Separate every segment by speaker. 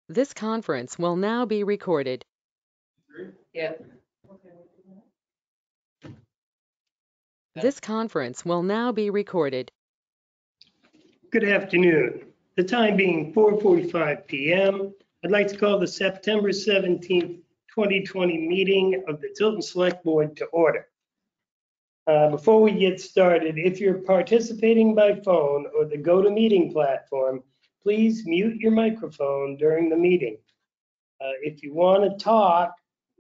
Speaker 1: This conference will now be recorded.
Speaker 2: Yeah.
Speaker 1: This conference will now be recorded.
Speaker 3: Good afternoon. The time being 4:45 p.m. I'd like to call the September 17th, 2020 meeting of the Tilton Select Board to order. Before we get started, if you're participating by phone or the GoToMeeting platform, please mute your microphone during the meeting. If you want to talk,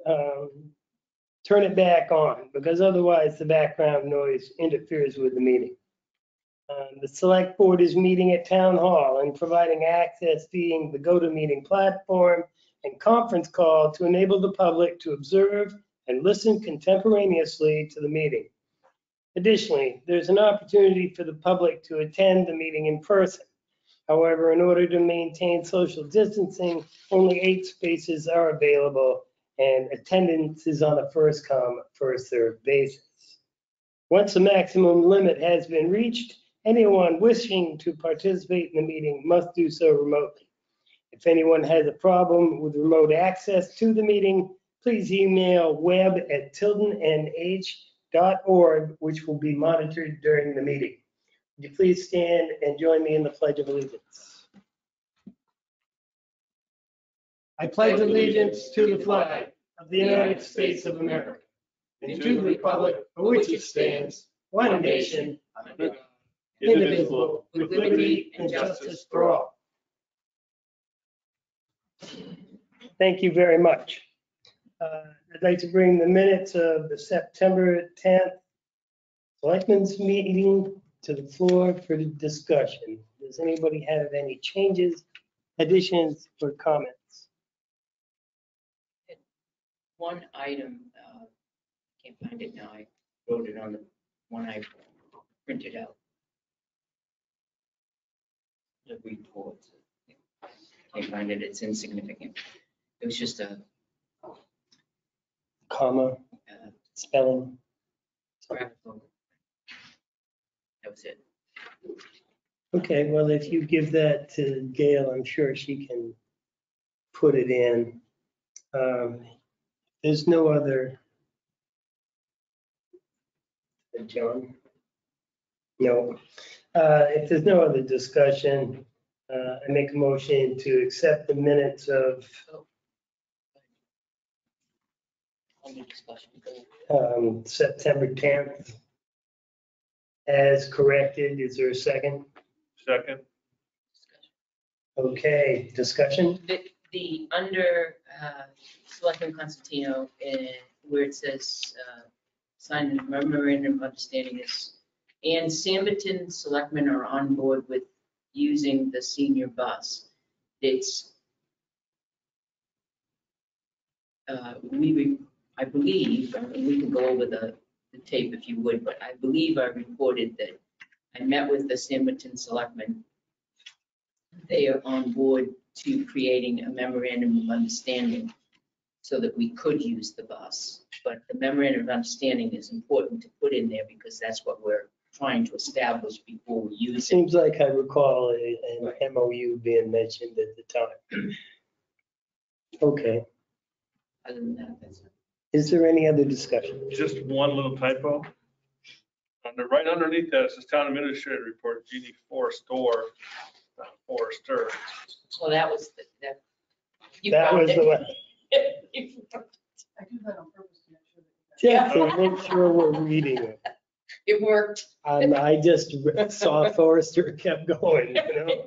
Speaker 3: turn it back on, because otherwise the background noise interferes with the meeting. The Select Board is meeting at Town Hall and providing access via the GoToMeeting platform and conference call to enable the public to observe and listen contemporaneously to the meeting. Additionally, there's an opportunity for the public to attend the meeting in person. However, in order to maintain social distancing, only 8 spaces are available and attendance is on a first come, first served basis. Once the maximum limit has been reached, anyone wishing to participate in the meeting must do so remotely. If anyone has a problem with remote access to the meeting, please email web@tiltonnh.org, which will be monitored during the meeting. Would you please stand and join me in the Pledge of Allegiance? I pledge allegiance to the flag of the United States of America and to the republic for which it stands, one nation, under God, indivisible, with liberty and justice for all. Thank you very much. I'd like to bring the minutes of the September 10th Selectmen's meeting to the floor for discussion. Does anybody have any changes, additions, or comments?
Speaker 2: One item, can't find it now. I wrote it on the one I printed out. The report. Can't find it. It's insignificant. It was just a
Speaker 3: Comma, spelling.
Speaker 2: graphical. That was it.
Speaker 3: Okay, well, if you give that to Gail, I'm sure she can put it in. There's no other. John? No. If there's no other discussion, I make a motion to accept the minutes of
Speaker 2: Under discussion.
Speaker 3: September 10th as corrected. Is there a second?
Speaker 4: Second.
Speaker 3: Okay, discussion?
Speaker 2: The under Selectman Constantino, where it says sign a memorandum of understanding is, and Samberton Selectmen are on board with using the senior bus. It's I believe, we can go over the tape if you would, but I believe I reported that I met with the Samberton Selectmen. They are on board to creating a memorandum of understanding so that we could use the bus. But the memorandum of understanding is important to put in there because that's what we're trying to establish before we
Speaker 3: It
Speaker 2: use it.
Speaker 3: seems like I recall an MOU being mentioned at the time. Okay,
Speaker 2: Other than that, that's it.
Speaker 3: is there any other discussion?
Speaker 4: Just one little typo. Right underneath that, it says Town Administrator Report, Jeannie Forrester. Forrester.
Speaker 2: Well, that was that. You
Speaker 3: That
Speaker 2: found
Speaker 3: was
Speaker 2: it.
Speaker 3: the one.
Speaker 5: I do that on purpose to make sure that.
Speaker 3: Just to make sure we're reading it.
Speaker 2: It worked.
Speaker 3: I just saw Forrester kept going, you know?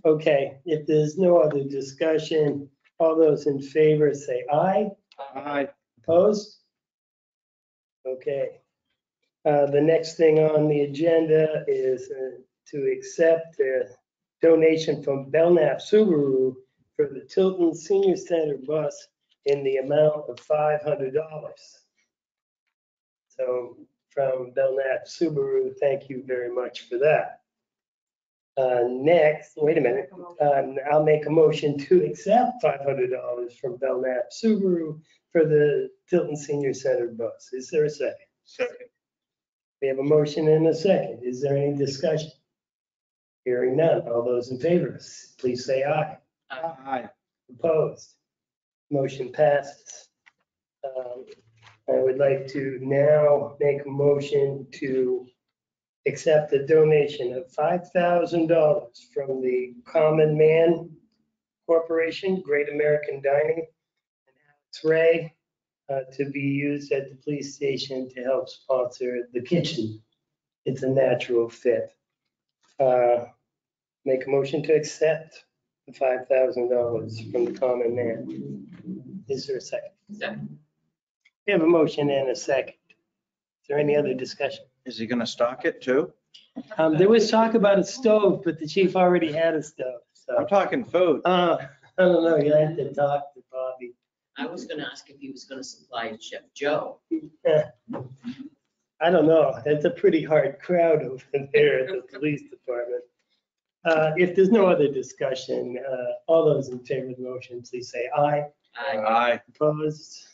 Speaker 3: Okay, if there's no other discussion, all those in favor say aye.
Speaker 4: Aye.
Speaker 3: Opposed? Okay. The next thing on the agenda is to accept a donation from Belknap Subaru for the Tilton Senior Center bus in the amount of $500. So from Belknap Subaru, thank you very much for that. Next, wait a minute, I'll make a motion to accept $500 from Belknap Subaru for the Tilton Senior Center bus. Is there a second?
Speaker 4: Second.
Speaker 3: We have a motion and a second. Is there any discussion? Hearing none. All those in favor, please say aye.
Speaker 2: Aye.
Speaker 3: Opposed? Motion passes. I would like to now make a motion to accept a donation of $5,000 from the Common Man Corporation, Great American Dining, and Alex Ray, to be used at the police station to help sponsor the kitchen. It's a natural fit. Make a motion to accept the $5,000 from the Common Man. Is there a second?
Speaker 2: Second.
Speaker 3: We have a motion and a second. Is there any other discussion?
Speaker 6: Is he gonna stock it too?
Speaker 3: There was talk about a stove, but the chief already had a stove, so.
Speaker 6: I'm talking food.
Speaker 3: I don't know, you have to talk to Bobby.
Speaker 2: I was gonna ask if he was gonna supply Chef Joe.
Speaker 3: I don't know, that's a pretty hard crowd over there at the police department. If there's no other discussion, all those in favor of the motion, please say aye.
Speaker 2: Aye.
Speaker 6: Aye.
Speaker 3: Opposed?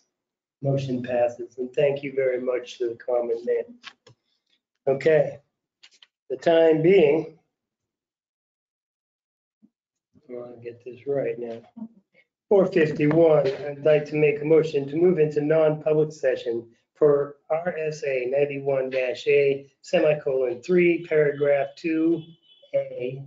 Speaker 3: Motion passes, and thank you very much to the Common Man. Okay, the time being, I want to get this right now. 4:51, I'd like to make a motion to move into non-public session for RSA 91-A, semicolon 3, paragraph 2A,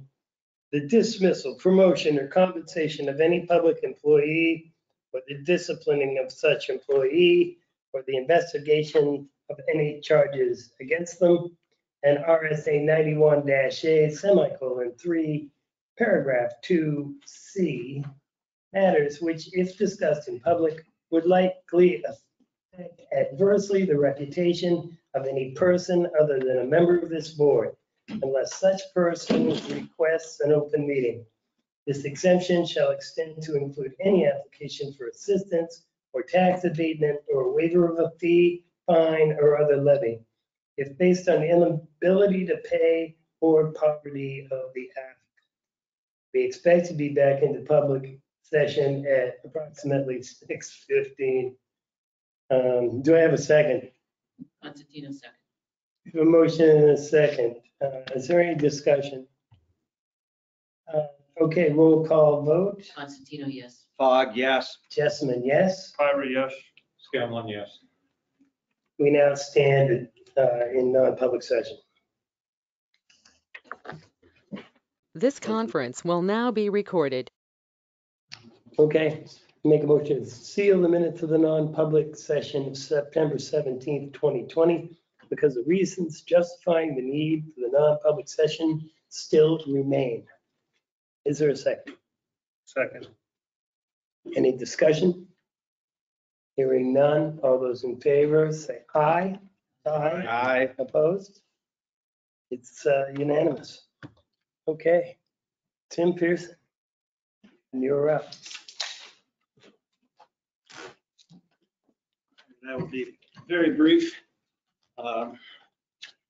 Speaker 3: the dismissal, promotion, or compensation of any public employee, or the disciplining of such employee, or the investigation of any charges against them, and RSA 91-A, semicolon 3, paragraph 2C, matters which, if discussed in public, would likely affect adversely the reputation of any person other than a member of this board, unless such person requests an open meeting. This exemption shall extend to include any application for assistance or tax abatement or waiver of a fee, fine, or other levy, if based on the inability to pay or poverty of the applicant. We expect to be back into public session at approximately 6:15. Do I have a second?
Speaker 2: Constantino second.
Speaker 3: A motion and a second. Is there any discussion? Okay, roll call vote.
Speaker 2: Constantino, yes.
Speaker 6: Fog, yes.
Speaker 3: Jessamine, yes.
Speaker 4: Ira, yes.
Speaker 7: Scanlon, yes.
Speaker 3: We now stand in non-public session.
Speaker 1: This conference will now be recorded.
Speaker 3: Okay, make a motion to seal the minutes of the non-public session of September 17th, 2020, because the reasons justifying the need for the non-public session still remain. Is there a second?
Speaker 4: Second.
Speaker 3: Any discussion? Hearing none. All those in favor, say aye. Aye.
Speaker 6: Aye.
Speaker 3: Opposed? It's unanimous. Okay. Tim Pearson, and you're up.
Speaker 7: That will be very brief.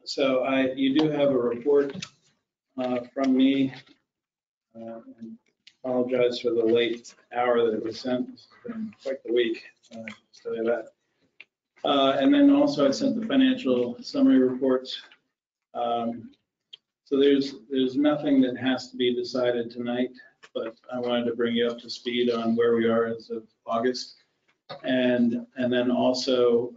Speaker 7: So you do have a report from me. And apologize for the late hour that it was sent. It's been quite the week, just tell you that. And then also I sent the financial summary reports. So there's nothing that has to be decided tonight, but I wanted to bring you up to speed on where we are as of August. And then also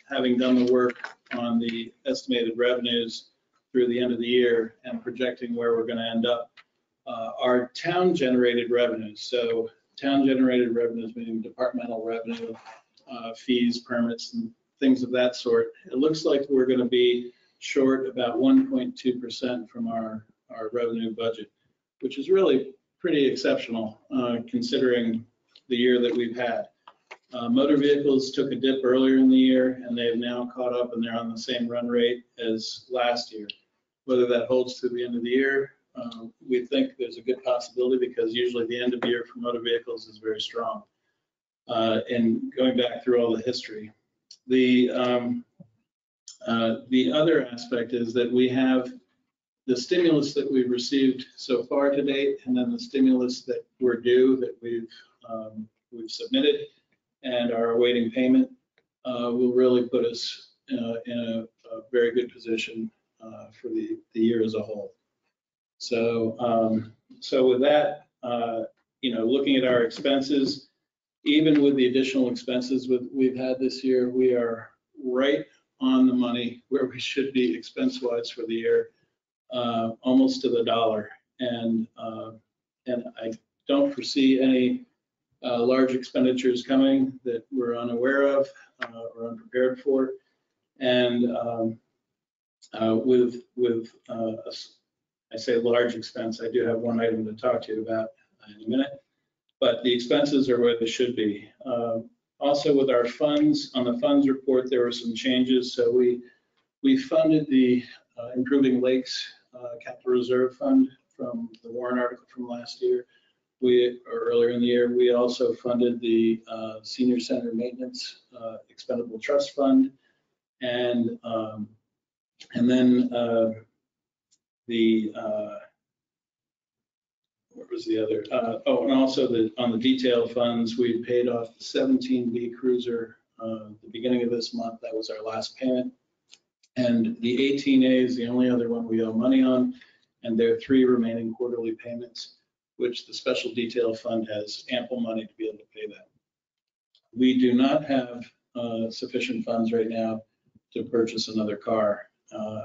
Speaker 7: having done the work on the estimated revenues through the end of the year and projecting where we're going to end up. Our town generated revenues, so town generated revenues meaning departmental revenue, fees, permits, and things of that sort. It looks like we're going to be short about 1.2% from our revenue budget, which is really pretty exceptional considering the year that we've had. Motor vehicles took a dip earlier in the year and they've now caught up and they're on the same run rate as last year. Whether that holds to the end of the year, we think there's a good possibility because usually the end of the year for motor vehicles is very strong. And going back through all the history. The other aspect is that we have the stimulus that we've received so far to date, and then the stimulus that we're due that we've submitted and are awaiting payment will really put us in a very good position for the year as a whole. So with that, looking at our expenses, even with the additional expenses we've had this year, we are right on the money where we should be expense-wise for the year, almost to the dollar. And I don't foresee any large expenditures coming that we're unaware of or unprepared for. And I say large expense, I do have one item to talk to you about in a minute, but the expenses are where they should be. Also with our funds, on the funds report, there were some changes. So we funded the Improving Lakes Capital Reserve Fund from the warrant article from last year. Earlier in the year, we also funded the Senior Center Maintenance Expendable Trust Fund. And then what was the other? And also on the detail funds, we paid off the 17B cruiser the beginning of this month. That was our last payment. And the 18A is the only other one we owe money on. And there are 3 remaining quarterly payments, which the special detail fund has ample money to be able to pay that. We do not have sufficient funds right now to purchase another car.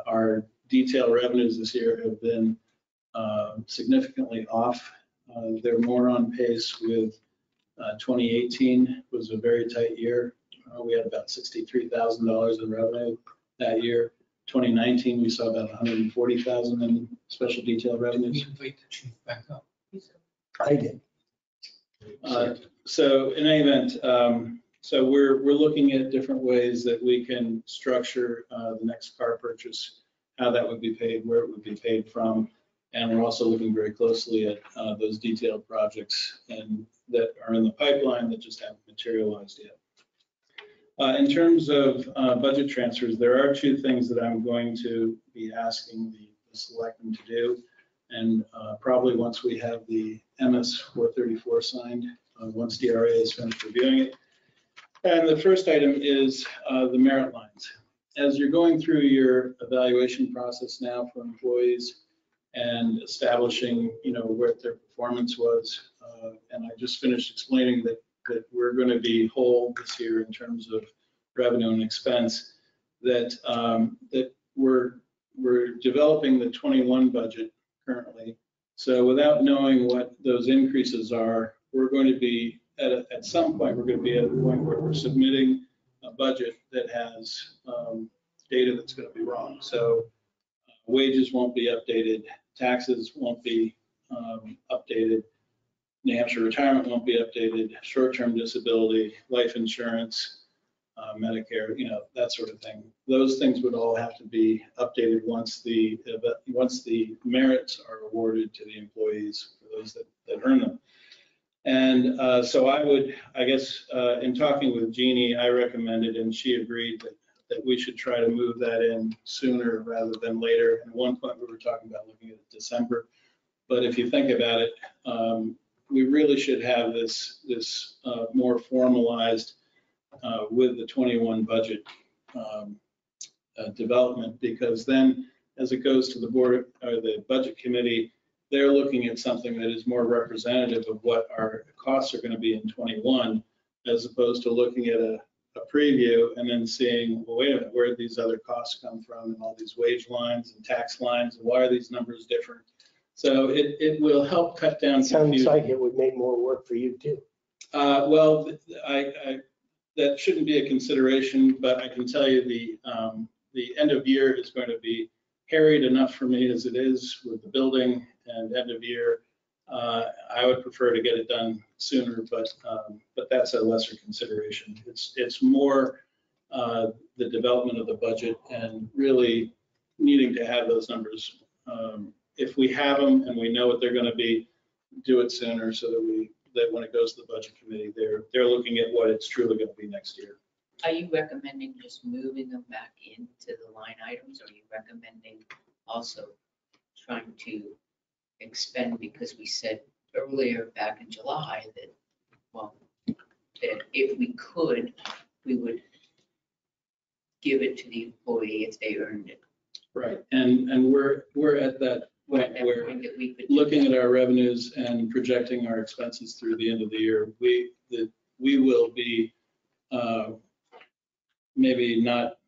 Speaker 7: Our detail revenues this year have been significantly off. They're more on pace with 2018 was a very tight year. We had about $63,000 in revenue that year. 2019, we saw about 140,000 in special detail revenues.
Speaker 8: Invite the chief back up.
Speaker 3: I did.
Speaker 7: So in any event, so we're looking at different ways that we can structure the next car purchase, how that would be paid, where it would be paid from. And we're also looking very closely at those detailed projects and that are in the pipeline that just haven't materialized yet. In terms of budget transfers, there are 2 things that I'm going to be asking the selectmen to do. And probably once we have the MS 434 signed, once DRA is finished reviewing it. And the first item is the merit lines. As you're going through your evaluation process now for employees and establishing, what their performance was, and I just finished explaining that we're going to be whole this year in terms of revenue and expense, that we're developing the 21 budget currently. So without knowing what those increases are, we're going to be at some point, we're going to be at a point where we're submitting a budget that has data that's going to be wrong. So wages won't be updated, taxes won't be updated, New Hampshire retirement won't be updated, short-term disability, life insurance, Medicare, that sort of thing. Those things would all have to be updated once the merits are awarded to the employees for those that earn them. And so I guess, in talking with Jeannie, I recommended, and she agreed that we should try to move that in sooner rather than later. And at one point we were talking about looking at December, but if you think about it, we really should have this more formalized with the 21 budget development, because then as it goes to the board or the budget committee, they're looking at something that is more representative of what our costs are going to be in 21, as opposed to looking at a preview and then seeing, well, wait a minute, where did these other costs come from, and all these wage lines and tax lines, and why are these numbers different? So it will help cut down confusion.
Speaker 3: Sounds like it would make more work for you too.
Speaker 7: Well, that shouldn't be a consideration, but I can tell you the end of year is going to be harried enough for me as it is with the building and end of year. I would prefer to get it done sooner, but that's a lesser consideration. It's more the development of the budget and really needing to have those numbers. If we have them and we know what they're going to be, do it sooner so that when it goes to the budget committee, they're looking at what it's truly going to be next year.
Speaker 2: Are you recommending just moving them back into the line items, or are you recommending also trying to expend, because we said earlier back in July that, well, that if we could, we would give it to the employee if they earned it.
Speaker 7: Right, and we're at that
Speaker 2: at that
Speaker 7: we're
Speaker 2: point that we could do
Speaker 7: looking
Speaker 2: that.
Speaker 7: at our revenues and projecting our expenses through the end of the year, we will be, maybe not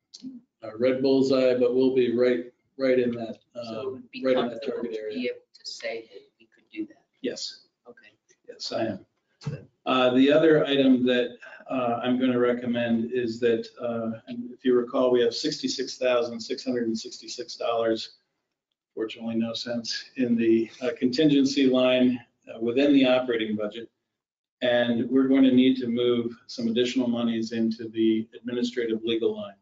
Speaker 7: a red bullseye, but we'll be right in that,
Speaker 2: So it would be
Speaker 7: right in that
Speaker 2: comfortable
Speaker 7: target
Speaker 2: to
Speaker 7: area.
Speaker 2: be able to say that we could do that.
Speaker 7: Yes,
Speaker 2: Okay.
Speaker 7: yes, I am. The other item that I'm going to recommend is that, and if you recall, we have $66,666, fortunately no cents, in the contingency line within the operating budget. And we're going to need to move some additional monies into the administrative legal line.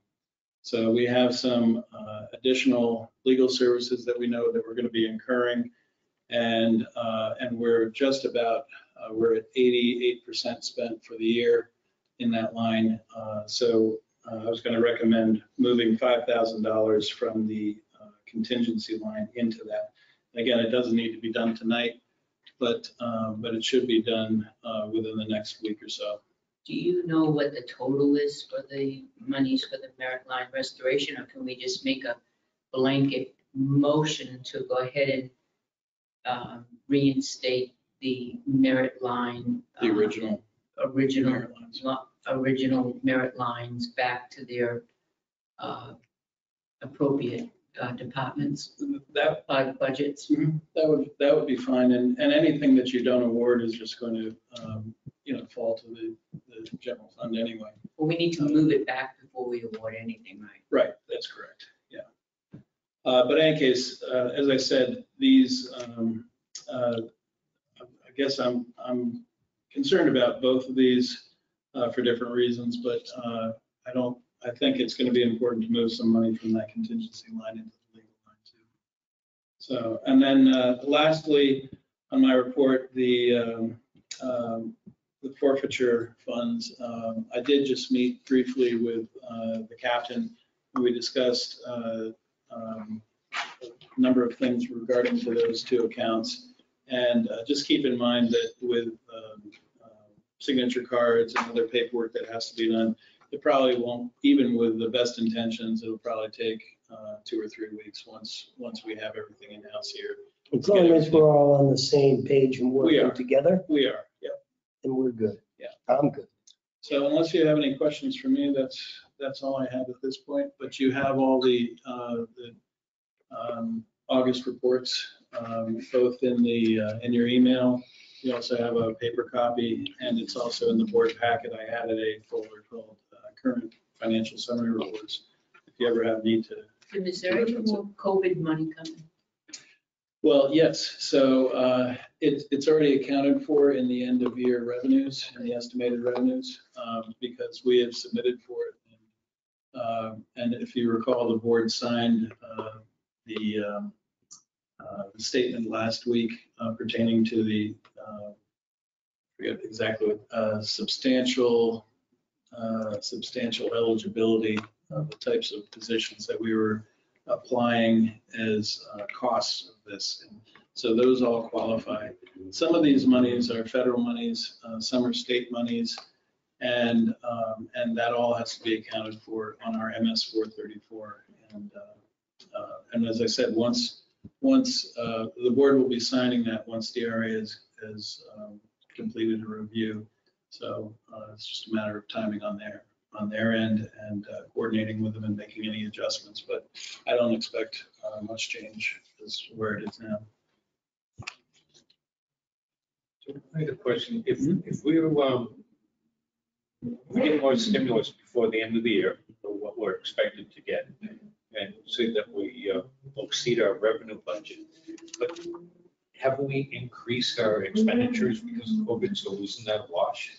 Speaker 7: So we have some additional legal services that we know that we're going to be incurring. And we're just about, we're at 88% spent for the year in that line. So I was going to recommend moving $5,000 from the contingency line into that. Again, it doesn't need to be done tonight, but it should be done within the next week or so.
Speaker 2: Do you know what the total is for the monies for the merit line restoration, or can we just make a blanket motion to go ahead and reinstate the merit line?
Speaker 7: The original merit lines.
Speaker 2: Original merit lines back to their appropriate departments,
Speaker 7: That
Speaker 2: budgets?
Speaker 7: that would be fine. And anything that you don't award is just going to fall to the general fund anyway.
Speaker 2: Well, we need to move it back before we award anything, right?
Speaker 7: Right, that's correct, yeah. But in any case, as I said, these, I guess I'm concerned about both of these for different reasons, but I think it's going to be important to move some money from that contingency line into the legal line too. So, and then lastly, on my report, the forfeiture funds. I did just meet briefly with the captain. We discussed a number of things regarding to those two accounts. And just keep in mind that with signature cards and other paperwork that has to be done, it probably won't, even with the best intentions, it'll probably take 2 or 3 weeks once we have everything in-house here.
Speaker 3: As long as we're all on the same page and
Speaker 7: We are.
Speaker 3: working together,
Speaker 7: We are, yeah.
Speaker 3: then we're good.
Speaker 7: Yeah.
Speaker 3: I'm good.
Speaker 7: So unless you have any questions for me, that's all I have at this point. But you have all the August reports, both in your email. You also have a paper copy, and it's also in the board packet. I added a folder called Current Financial Summary Reports. If you ever have need to.
Speaker 2: And is there any more COVID money coming?
Speaker 7: Well, yes. So it's already accounted for in the end of year revenues and the estimated revenues because we have submitted for it. And if you recall, the board signed the statement last week pertaining to the, I forget exactly what, substantial eligibility of the types of positions that we were applying as costs of this. And so those all qualify. Some of these monies are federal monies, some are state monies, and that all has to be accounted for on our MS 434. And as I said, once the board will be signing that once DRA has completed a review. So it's just a matter of timing on their end and coordinating with them and making any adjustments. But I don't expect much change as where it is now.
Speaker 8: So I had a question. If we get more stimulus before the end of the year, or what we're expected to get, and say that we exceed our revenue budget, but have we increased our expenditures because of COVID? So isn't that a wash?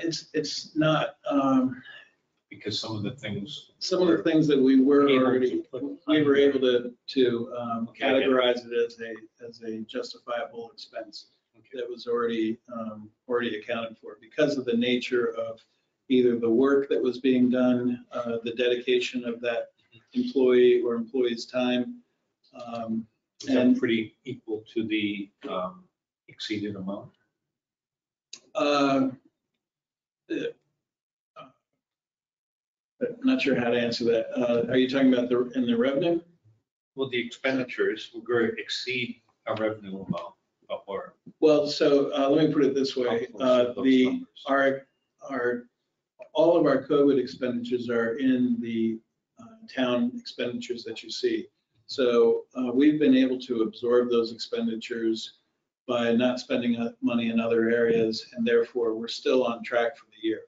Speaker 7: It's not.
Speaker 8: Because some of the things
Speaker 7: that we were
Speaker 8: able
Speaker 7: already,
Speaker 8: to put
Speaker 7: we were able to categorize it as a justifiable expense that was already accounted for because of the nature of either the work that was being done, the dedication of that employee or employee's time.
Speaker 8: and pretty equal to the exceeded amount.
Speaker 7: Not sure how to answer that. Are you talking about in the revenue?
Speaker 8: Will the expenditures will going to exceed our revenue amount or?
Speaker 7: Well, so let me put it this way. All of our COVID expenditures are in the town expenditures that you see. So we've been able to absorb those expenditures by not spending money in other areas, and therefore we're still on track for the year.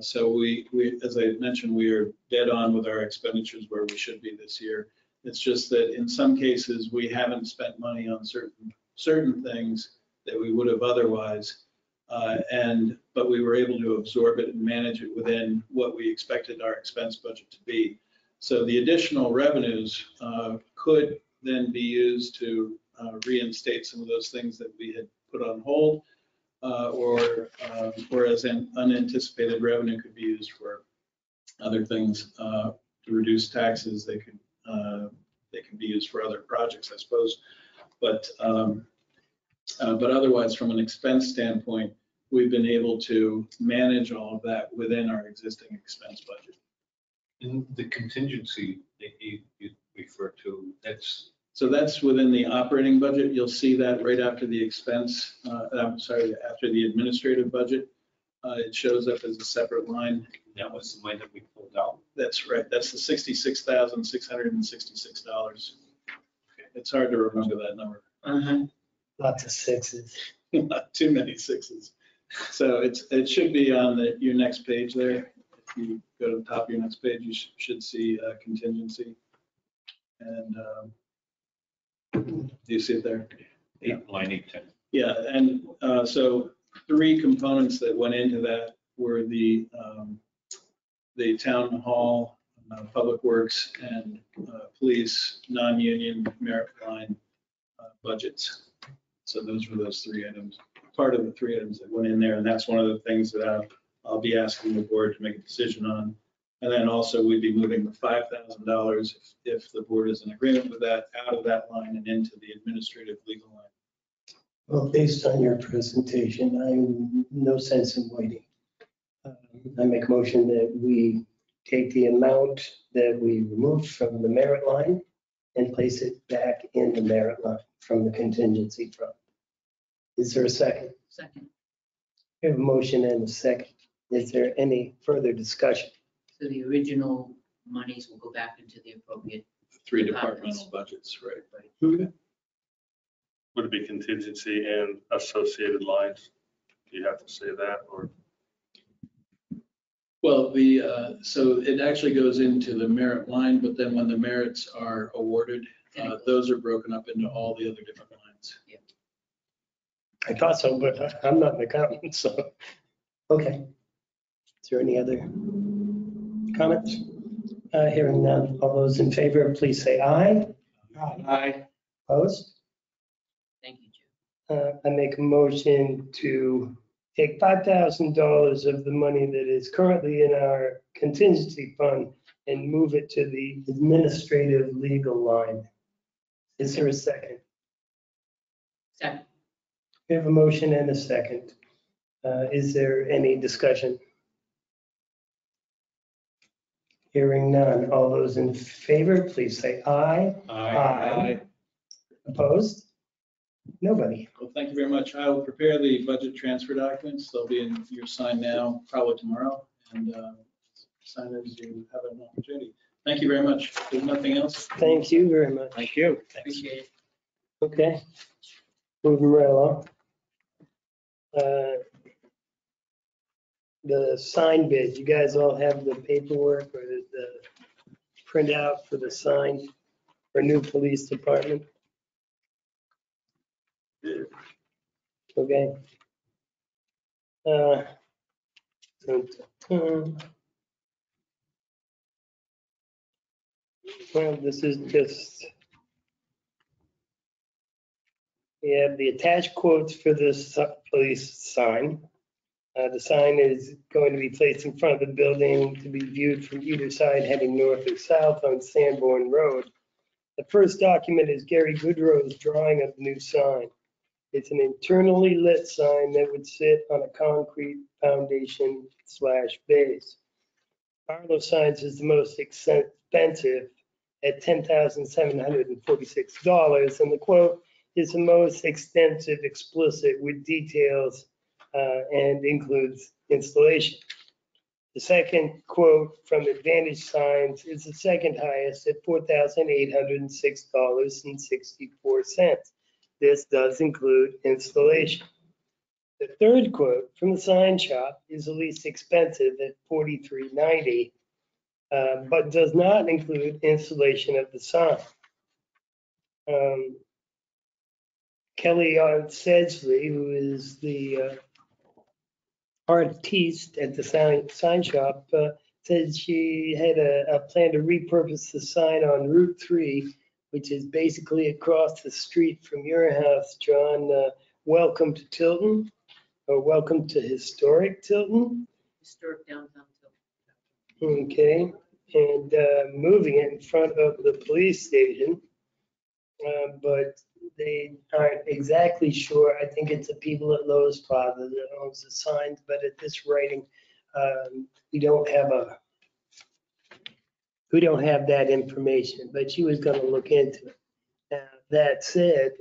Speaker 7: So we, as I mentioned, we are dead on with our expenditures where we should be this year. It's just that in some cases, we haven't spent money on certain things that we would have otherwise. But we were able to absorb it and manage it within what we expected our expense budget to be. So the additional revenues could then be used to reinstate some of those things that we had put on hold, or as an unanticipated revenue could be used for other things to reduce taxes. They can be used for other projects, I suppose. But otherwise, from an expense standpoint, we've been able to manage all of that within our existing expense budget.
Speaker 8: In the contingency that you refer to,
Speaker 7: that's within the operating budget. You'll see that right after the expense, after the administrative budget. It shows up as a separate line.
Speaker 8: that was the money that we pulled out.
Speaker 7: That's right. That's the $66,666. It's hard to remember that number.
Speaker 3: Lots of sixes.
Speaker 7: Not too many sixes. So it should be on your next page there. If you go to the top of your next page, you should see contingency. And do you see it there?
Speaker 8: Line 810.
Speaker 7: Yeah, and so 3 components that went into that were the town hall, public works, and police non-union merit line budgets. So those were those 3 items, part of the 3 items that went in there, and that's one of the things that I'll be asking the board to make a decision on. And then also we'd be moving the $5,000 if the board is in agreement with that, out of that line and into the administrative legal line.
Speaker 3: Well, based on your presentation, I'm no sense in waiting. I make a motion that we take the amount that we removed from the merit line and place it back in the merit line from the contingency fund. Is there a second?
Speaker 2: Second.
Speaker 3: We have a motion and a second. Is there any further discussion?
Speaker 2: So the original monies will go back into the appropriate.
Speaker 7: 3
Speaker 2: Departments.
Speaker 7: departmental budgets, right?
Speaker 4: Would it be contingency and associated lines? Do you have to say that, or?
Speaker 7: Well, so it actually goes into the merit line, but then when the merits are awarded, those are broken up into all the other different lines.
Speaker 3: I thought so, but I'm not an accountant, so, okay. Is there any other comments? Hearing none. All those in favor, please say aye.
Speaker 6: Aye.
Speaker 3: Opposed?
Speaker 2: Thank you, Jim.
Speaker 3: I make a motion to take $5,000 of the money that is currently in our contingency fund and move it to the administrative legal line. Is there a second?
Speaker 2: Second.
Speaker 3: We have a motion and a second. Is there any discussion? Hearing none. All those in favor, please say aye. Aye. Opposed? Nobody.
Speaker 7: Well, thank you very much. I will prepare the budget transfer documents. They'll be in your sign now, probably tomorrow, and sign as you have an opportunity. Thank you very much. There's nothing else?
Speaker 3: Thank you very much.
Speaker 6: Thank you.
Speaker 2: Appreciate it.
Speaker 3: Okay. Moving right along. The sign bid, you guys all have the paperwork or the printout for the sign for new police department? Okay. Well, this is just, we have the attached quotes for this police sign. The sign is going to be placed in front of the building to be viewed from either side heading north or south on Sanborn Road. The first document is Gary Goodrow's drawing of the new sign. It's an internally lit sign that would sit on a concrete foundation / base. Arlo Signs is the most expensive at $10,746. And the quote is the most extensive, explicit with details and includes installation. The second quote from Advantage Signs is the second highest at $4,806.64. This does include installation. The third quote from the sign shop is the least expensive at $43.90, but does not include installation of the sign. Kelly Sedgley, who is the artiste at the sign shop, said she had a plan to repurpose the sign on Route 3, which is basically across the street from your house, John. Welcome to Tilton, or welcome to historic Tilton.
Speaker 2: Historic downtown.
Speaker 3: Okay, and moving it in front of the police station. But they aren't exactly sure. I think it's the people at Lowe's Plaza that owns the signs, but at this writing, we don't have that information, but she was gonna look into it. Now, that said,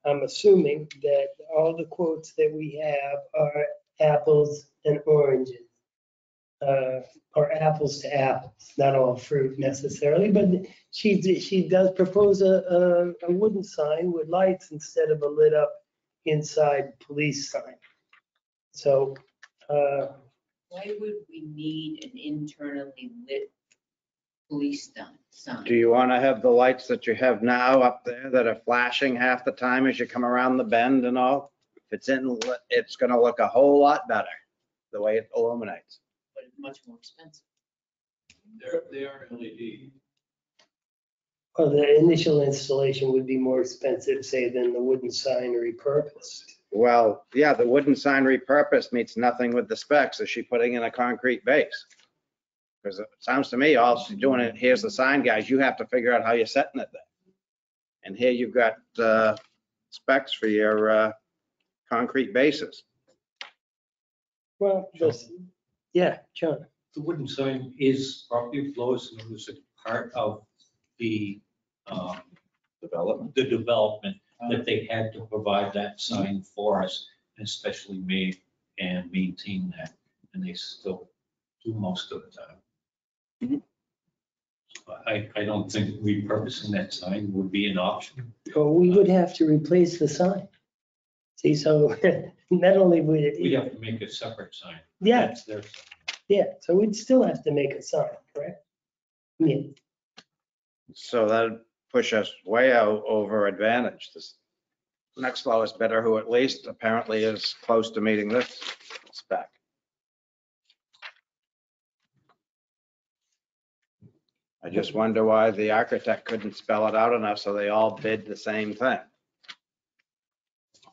Speaker 3: I'm assuming that all the quotes that we have are apples and oranges. Or apples to apples, not all fruit necessarily, but she does propose a wooden sign with lights instead of a lit up inside police sign. So,
Speaker 2: Why would we need an internally lit police sign?
Speaker 6: Do you want to have the lights that you have now up there that are flashing half the time as you come around the bend and all? If it's it's going to look a whole lot better the way it illuminates.
Speaker 2: But it's much more expensive.
Speaker 7: They are LED.
Speaker 3: well, the initial installation would be more expensive, say, than the wooden sign repurposed.
Speaker 6: Well, yeah, the wooden sign repurposed meets nothing with the specs. Is she putting in a concrete base? Because it sounds to me, all she's doing it, here's the sign, guys, you have to figure out how you're setting it there. And here you've got specs for your concrete bases.
Speaker 3: Well, yeah, John.
Speaker 8: The wooden sign is property of Lowe's, and it was a part of the development that they had to provide that sign for us, and especially made and maintain that, and they still do most of the time. I don't think repurposing that sign would be an option.
Speaker 3: Well, we would have to replace the sign. See, so not only would
Speaker 8: We
Speaker 3: it,
Speaker 8: have to make a separate sign.
Speaker 3: yeah,
Speaker 8: That's their sign.
Speaker 3: yeah, so we'd still have to make a sign, correct? Yeah.
Speaker 6: So that'd push us way out over Advantage. This next lowest bidder, who at least apparently is close to meeting this spec. I just wonder why the architect couldn't spell it out enough so they all bid the same thing.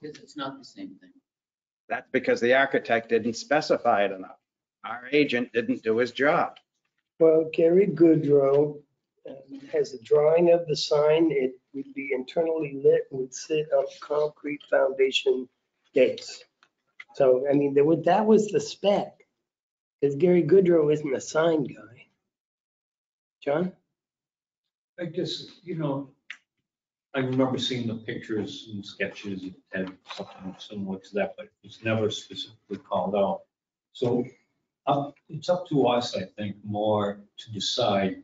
Speaker 2: Because it's not the same thing.
Speaker 6: That's because the architect didn't specify it enough. Our agent didn't do his job.
Speaker 3: Well, Gary Goodrow has a drawing of the sign. It would be internally lit and would sit on a concrete foundation base. So, I mean, that was the spec. Because Gary Goodrow isn't a sign guy. John?
Speaker 8: I guess, I remember seeing the pictures and sketches, it had something similar to that, but it was never specifically called out. So it's up to us, I think, more to decide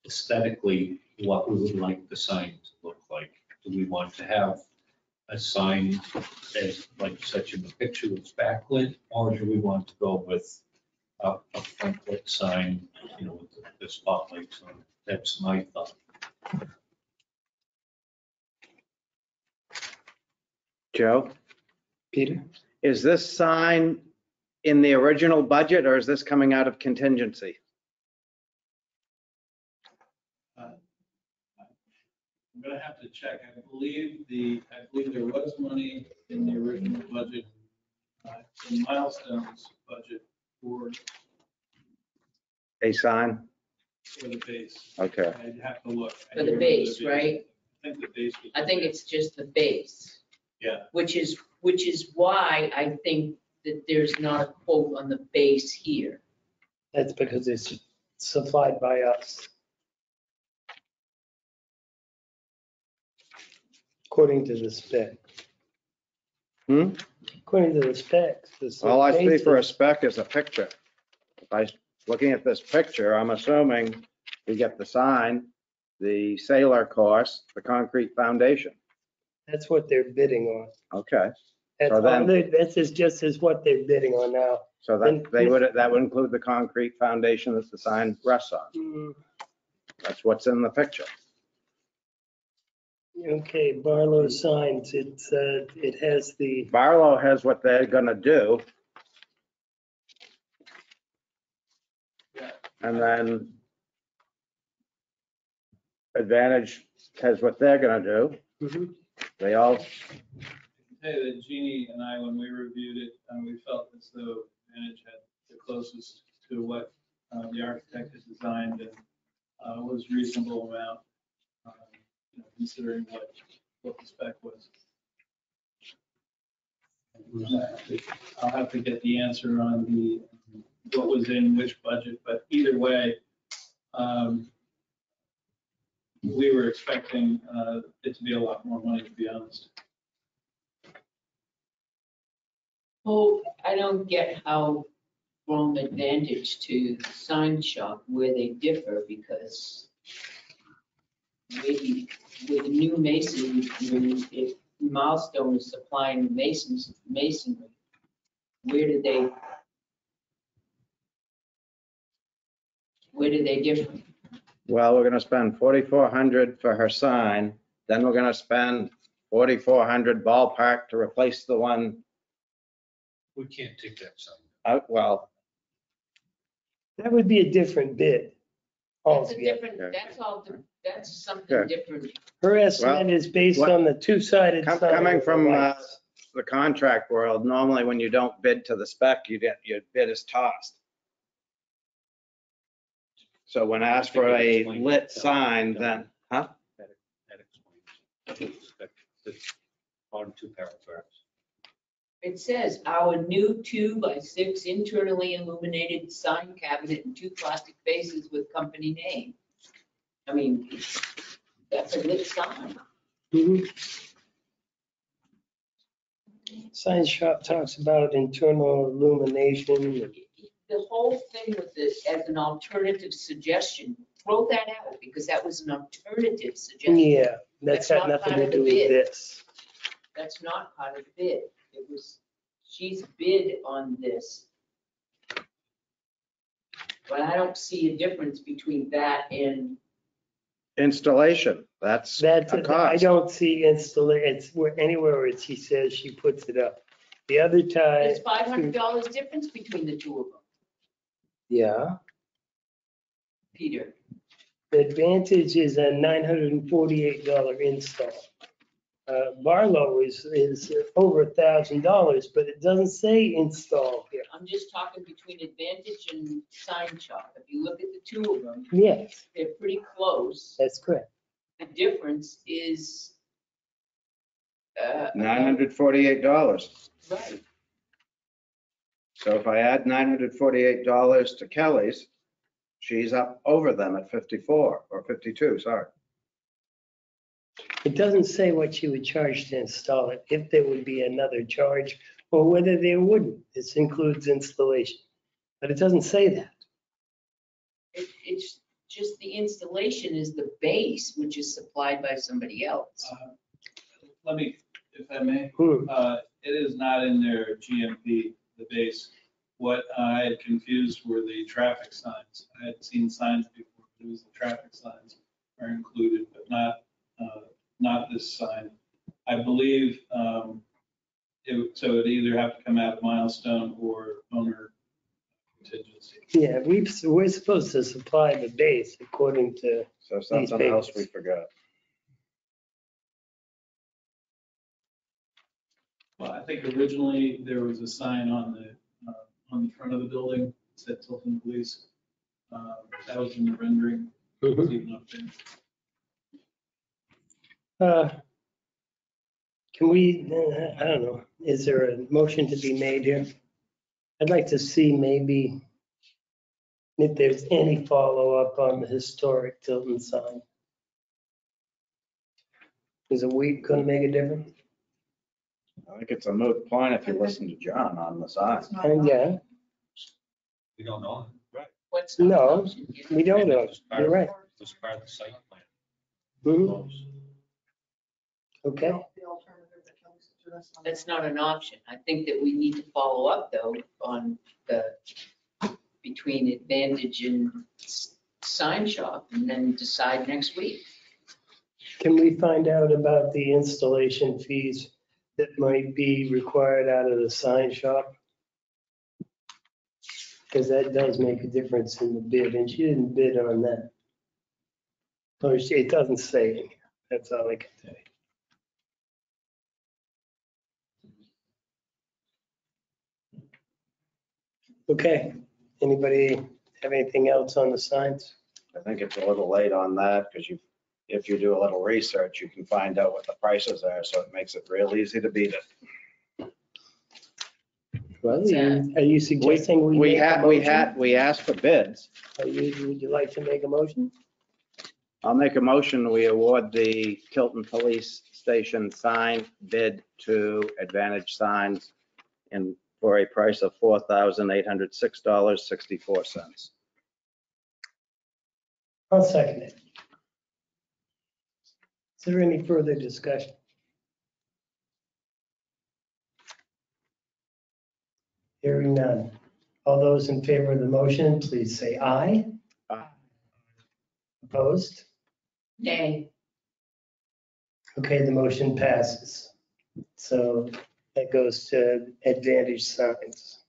Speaker 8: aesthetically what we would like the sign to look like. Do we want to have a sign as, like such in the picture that's backlit, or do we want to go with a front lit sign, with the spotlights on it? That's my thought.
Speaker 6: Joe,
Speaker 3: Peter?
Speaker 6: is this sign in the original budget or is this coming out of contingency?
Speaker 7: I'm gonna have to check. I believe there was money in the original budget, the milestones budget for
Speaker 6: A sign?
Speaker 7: the base.
Speaker 6: Okay.
Speaker 7: I'd have to look.
Speaker 2: For the base, right?
Speaker 7: I think the base was.
Speaker 2: I think it's just the base.
Speaker 7: Yeah.
Speaker 2: Which is why I think that there's not a quote on the base here.
Speaker 3: That's because it's supplied by us. according to the spec.
Speaker 6: Hmm?
Speaker 3: According to the specs. the
Speaker 6: All I see for a
Speaker 3: basis-
Speaker 6: spec is a picture. If I, looking at this picture, I'm assuming we get the sign, the sailor course, the concrete foundation.
Speaker 3: That's what they're bidding on.
Speaker 6: Okay,
Speaker 3: That's
Speaker 6: So then-
Speaker 3: all this is just as what they're bidding on now.
Speaker 6: so that would include the concrete foundation that the sign rests on. That's what's in the picture.
Speaker 3: Okay, Barlow Signs, it has the,
Speaker 6: Barlow has what they're gonna do. And then Advantage has what they're gonna do.
Speaker 3: Mhm.
Speaker 6: They all,
Speaker 7: Hey, that Jeannie and I, when we reviewed it, we felt as though Advantage had the closest to what the architect had designed and was reasonable amount, considering what the spec was. I'll have to get the answer on what was in which budget, but either way, we were expecting it to be a lot more money, to be honest.
Speaker 2: Well, I don't get how from Advantage to Sign Shop where they differ, because maybe with the new masonry, if Milestone is supplying the masonry, where do they differ?
Speaker 6: well, we're gonna spend 4,400 for her sign, then we're gonna spend 4,400 ballpark to replace the one
Speaker 8: We can't take that sign.
Speaker 6: out, well,
Speaker 3: that would be a different bid.
Speaker 2: That's a
Speaker 3: altogether.
Speaker 2: different, that's something
Speaker 6: Okay.
Speaker 2: different.
Speaker 3: Her estimate is based on the two-sided sign.
Speaker 6: Coming
Speaker 3: with the
Speaker 6: from
Speaker 3: lights.
Speaker 6: the contract world, normally when you don't bid to the spec, your bid is tossed. So when asked for a lit sign, then, huh?
Speaker 8: That explains. That's on 2 paragraphs.
Speaker 2: It says, our new 2x6 internally illuminated sign cabinet and 2 plastic bases with company name. I mean, that's a lit sign.
Speaker 3: Mhm. Sign shop talks about internal illumination.
Speaker 2: The whole thing with this as an alternative suggestion, throw that out, because that was an alternative suggestion.
Speaker 3: Yeah, that's
Speaker 2: That's
Speaker 3: got
Speaker 2: not
Speaker 3: nothing
Speaker 2: part
Speaker 3: to
Speaker 2: of the
Speaker 3: do with
Speaker 2: bid.
Speaker 3: this.
Speaker 2: That's not part of the bid. It was, she's bid on this. But I don't see a difference between that and,
Speaker 6: Installation, that's a
Speaker 3: That's, I
Speaker 6: cost.
Speaker 3: don't see anywhere where she says she puts it up. The other
Speaker 2: there's
Speaker 3: time,
Speaker 2: $500 difference between the two of them,
Speaker 3: yeah,
Speaker 2: Peter.
Speaker 3: the Advantage is a $948 install. Barlow is over $1,000, but it doesn't say install here.
Speaker 2: I'm just talking between Advantage and Sign Shop. If you look at the two of them,
Speaker 3: Yes,
Speaker 2: they're pretty close.
Speaker 3: that's correct.
Speaker 2: The difference is.
Speaker 6: $948.
Speaker 2: Right.
Speaker 6: So if I add $948 to Kelly's, she's up over them at 54 or 52, sorry.
Speaker 3: It doesn't say what she would charge to install it, if there would be another charge, or whether there wouldn't. This includes installation, but it doesn't say that.
Speaker 2: It's just the installation is the base, which is supplied by somebody else.
Speaker 7: Let me, if I may,
Speaker 3: Hmm.
Speaker 7: it is not in their GMP, the base. What I had confused were the traffic signs. I had seen signs before, it was the traffic signs are included, but not this sign. I believe, so it'd either have to come out of Milestone or owner contingency.
Speaker 3: Yeah, we're supposed to supply the base according to,
Speaker 6: So something else we forgot.
Speaker 7: Well, I think originally there was a sign on the front of the building, that said Tilton Police. That was in the rendering, it was even up there.
Speaker 3: can we, I don't know, is there a motion to be made here? I'd like to see maybe if there's any follow-up on the historic Tilton sign. Is a week gonna make a difference?
Speaker 6: I think it's a moot point if you listen to John on the side.
Speaker 5: It's not
Speaker 3: And yeah,
Speaker 8: We don't know. Right.
Speaker 2: What's the
Speaker 3: No.
Speaker 2: option here?
Speaker 3: we don't know.
Speaker 8: It's part
Speaker 3: You're
Speaker 8: of-
Speaker 3: right.
Speaker 8: It's part of the site plan.
Speaker 3: Mhm. Okay,
Speaker 5: The alternative that Kelly suggested.
Speaker 2: That's not an option. I think that we need to follow up though on the, between Advantage and Sign Shop and then decide next week.
Speaker 3: can we find out about the installation fees that might be required out of the sign shop? Because that does make a difference in the bid, and she didn't bid on that. Or it doesn't say in here. That's all I can say. Okay, anybody have anything else on the signs?
Speaker 6: I think it's a little late on that because if you do a little research, you can find out what the prices are. So it makes it real easy to beat it.
Speaker 3: Well,
Speaker 2: What's that?
Speaker 3: are you suggesting we make a motion?
Speaker 6: We asked for bids.
Speaker 3: Would you like to make a motion?
Speaker 6: I'll make a motion. We award the Tilton Police Station sign bid to Advantage Signs and for a price of $4,806.64.
Speaker 3: I'll second it. Is there any further discussion? Hearing none. All those in favor of the motion, please say aye.
Speaker 6: Aye.
Speaker 3: Opposed?
Speaker 2: Nay.
Speaker 3: Okay, the motion passes. So that goes to Advantage Signs.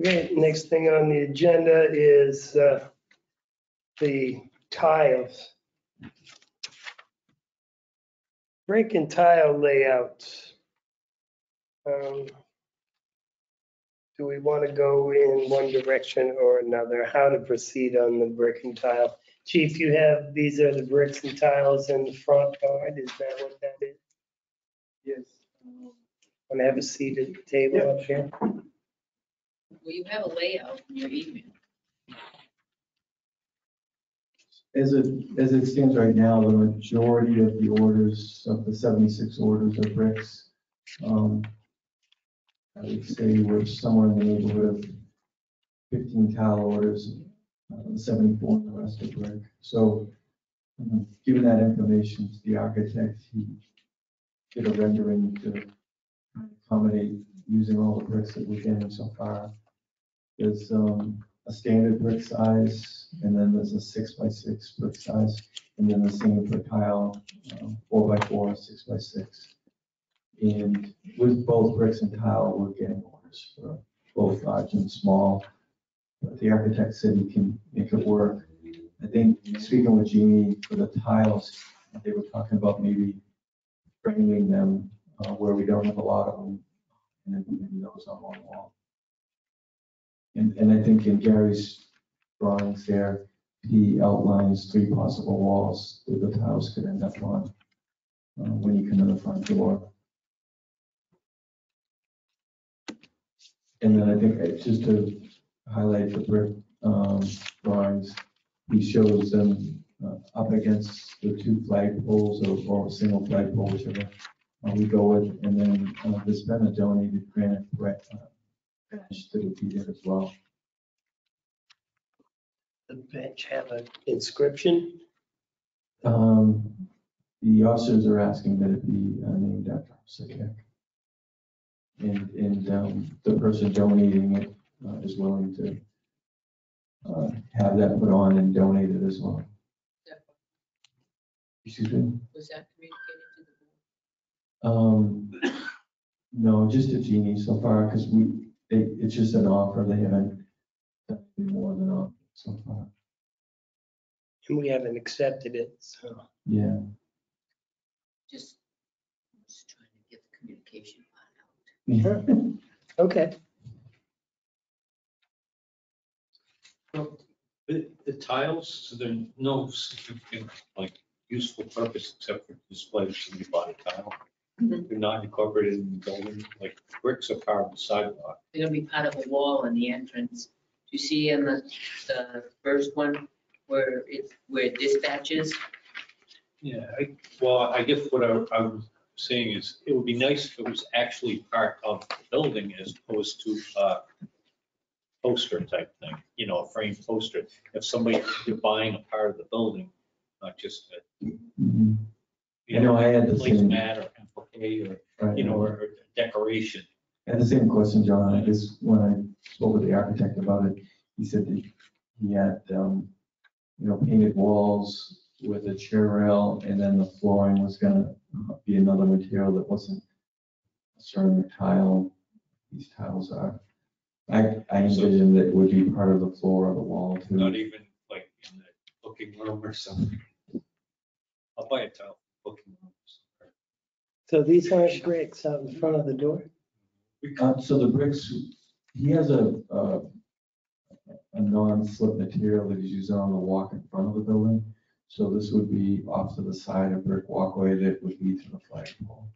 Speaker 3: Okay, next thing on the agenda is the tiles. Brick and tile layouts. Do we want to go in one direction or another? How to proceed on the brick and tile? Chief, you have, these are the bricks and tiles in the front yard, is that what that is?
Speaker 9: Yes.
Speaker 3: Want to have a seat at the table up here?
Speaker 2: Well, you have a layout in your email.
Speaker 9: As it stands right now, the majority of the orders, of the 76 orders are bricks. I would say we're somewhere in the neighborhood of 15 tile orders, 74 the rest are brick. So, given that information to the architect, he did a rendering to accommodate using all the bricks that we're getting so far. There's a standard brick size, and then there's a 6x6 brick size, and then the same for tile, 4x4, 6x6. And with both bricks and tile, we're getting orders for both large and small. But the architect said he can make it work. I think speaking with Jeannie for the tiles, they were talking about maybe framing them where we don't have a lot of them, and then putting those on one wall. And I think in Gary's drawings there, he outlines 3 possible walls that the tiles could end up on when you come in the front door. And then I think just to highlight the brick drawings, he shows them up against the 2 flagpoles or a single flagpole, whichever we go with. And then there's been a donated granite bench that would be there as well.
Speaker 3: The bench have an inscription?
Speaker 9: The officers are asking that it be named after Sitek. And the person donating it is willing to have that put on and donate it as well. Excuse me?
Speaker 2: Was that communicated to the board?
Speaker 9: No, just to Jeannie so far, because it's just an offer. They haven't done any more than an offer so far.
Speaker 3: And we haven't accepted it, so.
Speaker 9: Yeah.
Speaker 2: Just trying to get the communication part out.
Speaker 3: Okay.
Speaker 8: The tiles, so there's no significant, like, useful purpose except for display of somebody bought a tile.
Speaker 2: Mhm.
Speaker 8: They're not incorporated in the building, like bricks are part of the sidewalk.
Speaker 2: They're gonna be part of a wall in the entrance. You see in the first one where dispatches,
Speaker 8: Yeah, well, I guess what I was saying is, it would be nice if it was actually part of the building as opposed to a poster type thing, you know, a framed poster. If somebody, you're buying a part of the building, not just a,
Speaker 9: Mhm.
Speaker 8: you
Speaker 9: I know I had the same-
Speaker 8: placemat or applique or,
Speaker 9: Right.
Speaker 8: you know, or decoration.
Speaker 9: I had the same question, John. I guess when I spoke with the architect about it, he said that he had, painted walls with a chair rail, and then the flooring was gonna be another material that wasn't a certain tile. These tiles are. I envisioned that it would be part of the floor or the wall too.
Speaker 8: Not even like in the booking room or something. I'll buy a tile, booking room.
Speaker 3: So these aren't bricks out in front of the door?
Speaker 9: So the bricks, he has a non-slip material that he's using on the walk in front of the building. So this would be off to the side, a brick walkway that would lead to the flagpole.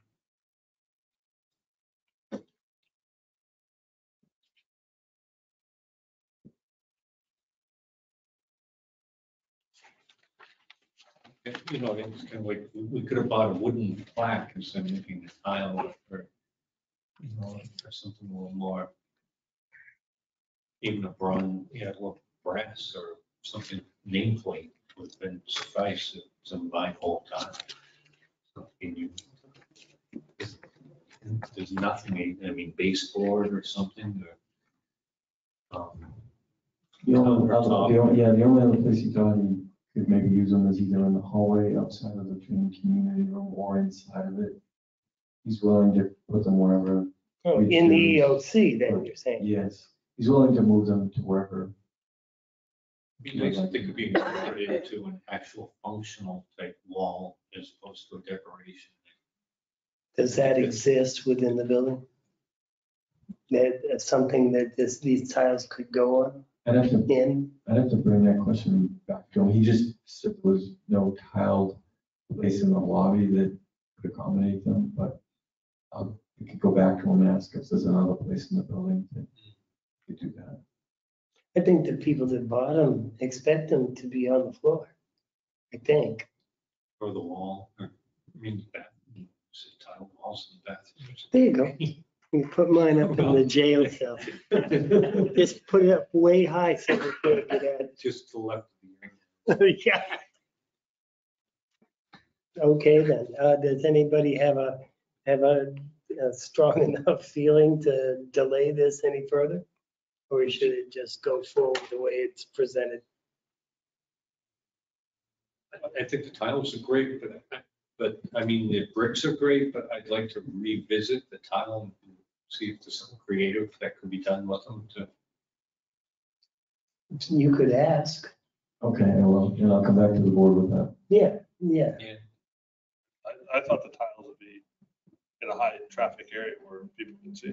Speaker 8: You know, it's kind of like, we could have bought a wooden plaque instead of making a tile or, you know, or something a little more. Even a bronze, well, brass or something, nameplate would have been suffice, some vinyl tile. So, there's nothing, I mean, baseboard or something, or.
Speaker 9: The only
Speaker 8: countertop.
Speaker 9: the only other place he thought he could maybe use them is either in the hallway outside of the community room or inside of it. He's willing to put them wherever.
Speaker 3: Oh, in the EOC, then you're saying?
Speaker 9: Yes, he's willing to move them to wherever.
Speaker 8: Be nice if they could be incorporated into an actual functional type wall as opposed to a decoration.
Speaker 3: Does that exist within the building? That something that these tiles could go on
Speaker 9: I'd have to
Speaker 3: in?
Speaker 9: bring that question back to him. He just said there was no tiled place in the lobby that could accommodate them, but we could go back to him and ask if there's another place in the building that could do that.
Speaker 3: I think the people that bought them expect them to be on the floor, I think.
Speaker 8: Or the wall, or, I mean, tile walls in the bathrooms.
Speaker 3: There you go. You put mine up in the jail cell. Just put it up way high so we can't get at it.
Speaker 8: Just to the left of the
Speaker 3: Yeah. Okay, then, does anybody have a strong enough feeling to delay this any further? Or should it just go forward the way it's presented?
Speaker 8: I think the tiles are great, but I mean, the bricks are great, but I'd like to revisit the tile and see if there's something creative that could be done with them to.
Speaker 3: You could ask.
Speaker 9: Okay, and I'll come back to the board with that.
Speaker 3: Yeah.
Speaker 4: I thought the tiles would be in a high traffic area where people can see.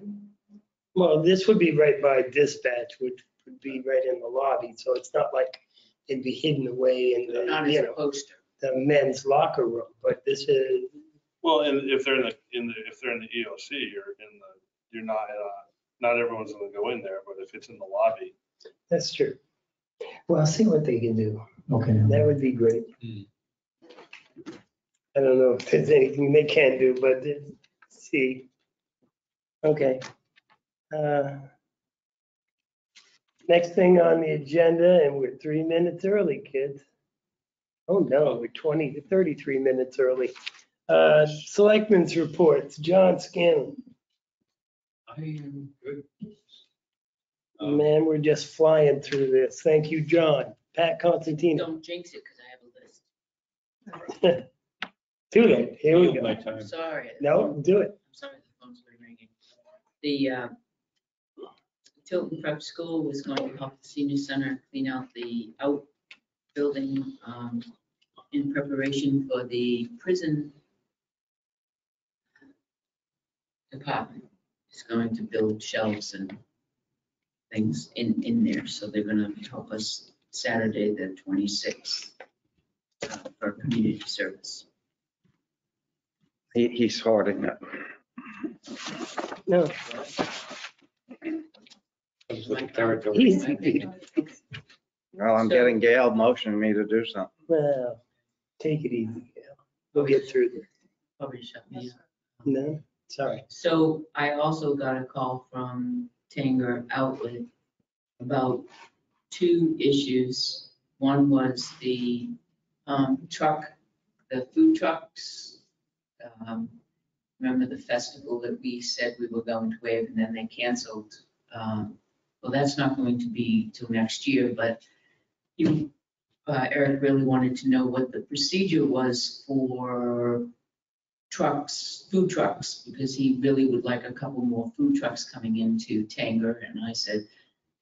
Speaker 3: Well, this would be right by dispatch, which would be right in the lobby, so it's not like it'd be hidden away in the,
Speaker 2: Not as a poster.
Speaker 3: the men's locker room, but this is,
Speaker 4: Well, and if they're in the EOC, you're not everyone's gonna go in there, but if it's in the lobby.
Speaker 3: that's true. Well, I'll see what they can do.
Speaker 9: Okay.
Speaker 3: That would be great. I don't know if there's anything they can do, but see. Okay. Next thing on the agenda, and we're 3 minutes early, kids. Oh, no, we're 33 minutes early. Selectmen's reports, John Scanlon.
Speaker 8: I am good.
Speaker 3: Man, we're just flying through this. Thank you, John. Pat Constantino.
Speaker 2: Don't jinx it because I have a list.
Speaker 3: Too late. Here we
Speaker 8: My
Speaker 3: go.
Speaker 8: time.
Speaker 2: I'm sorry.
Speaker 3: No, do it.
Speaker 2: I'm sorry, the phone's been ringing. The Tilton Prep School was going to help the senior center clean out the outbuilding in preparation for the prison department. It's going to build shelves and things in there, so they're gonna help us Saturday, the 26th, for community service.
Speaker 6: He's hoarding it.
Speaker 3: No, easy.
Speaker 6: Well, I'm getting Gail motioning me to do something.
Speaker 3: Well, take it easy, Gail. We'll get through this.
Speaker 2: Probably shut me up.
Speaker 3: No, sorry.
Speaker 2: So I also got a call from Tanger Outlet about two issues. One was the the food trucks. Remember the festival that we said we were going to waive and then they canceled? Well, that's not going to be till next year, but Eric really wanted to know what the procedure was for trucks, food trucks, because he really would like a couple more food trucks coming into Tanger. And I said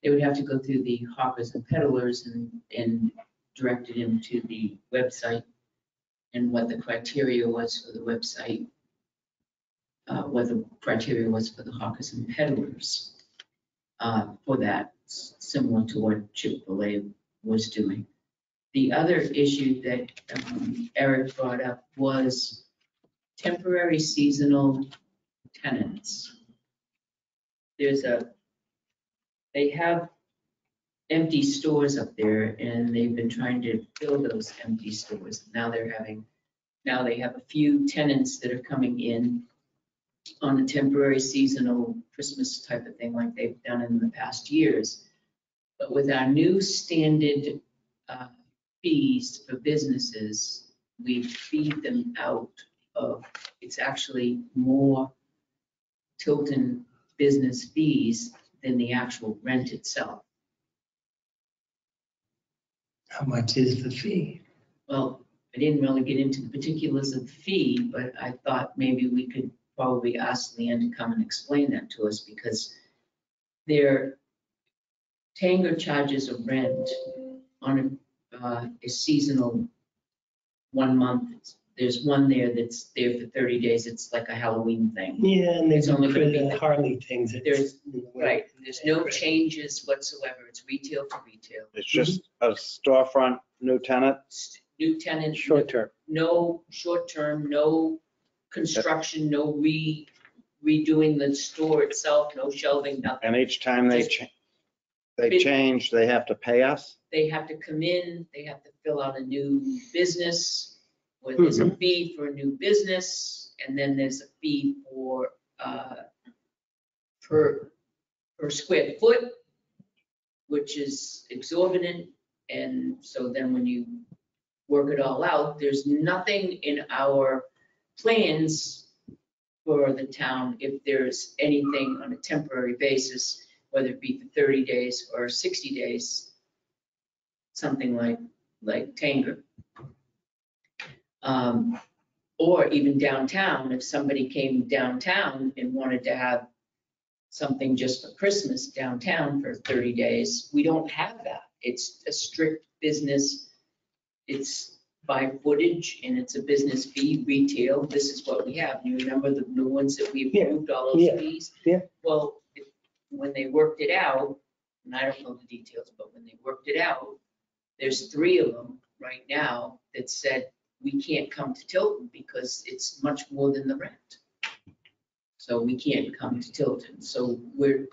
Speaker 2: they would have to go through the hawkers and peddlers and direct it into the website, and what the criteria was for the website, what the criteria was for the hawkers and peddlers for that, similar to what Chick-fil-A was doing. The other issue that Eric brought up was temporary seasonal tenants. They have empty stores up there and they've been trying to fill those empty stores. Now they have a few tenants that are coming in on a temporary seasonal Christmas type of thing like they've done in the past years. But with our new standard fees for businesses, we feed them out of, it's actually more Tilton business fees than the actual rent itself.
Speaker 3: How much is the fee?
Speaker 2: Well, I didn't really get into the particulars of the fee, but I thought maybe we could probably ask Leanne to come and explain that to us, because their Tanger charges a rent on a seasonal 1 month. There's one there that's there for 30 days. It's like a Halloween thing.
Speaker 3: Yeah, and there's
Speaker 2: It's only gonna be
Speaker 3: the
Speaker 2: the-
Speaker 3: Harley things.
Speaker 2: Right, there's no changes whatsoever. It's retail for retail.
Speaker 6: It's just a storefront, new tenant,
Speaker 2: New tenant.
Speaker 3: Short term.
Speaker 2: No short term, no construction, no redoing the store itself, no shelving, nothing.
Speaker 6: and each time they change, they have to pay us?
Speaker 2: They have to come in, they have to fill out a new business, where there's a fee for a new business, and then there's a fee for per square foot, which is exorbitant. And so then when you work it all out, there's nothing in our plans for the town if there's anything on a temporary basis, whether it be for 30 days or 60 days, something like Tanger. Or even downtown, if somebody came downtown and wanted to have something just for Christmas downtown for 30 days, we don't have that. It's a strict business. It's by footage and it's a business fee, retail. This is what we have. You remember the new ones that we approved, all those fees?
Speaker 3: Yeah.
Speaker 2: Well, when they worked it out, and I don't know the details, but when they worked it out, there's 3 of them right now that said, we can't come to Tilton because it's much more than the rent. So we can't come to Tilton. So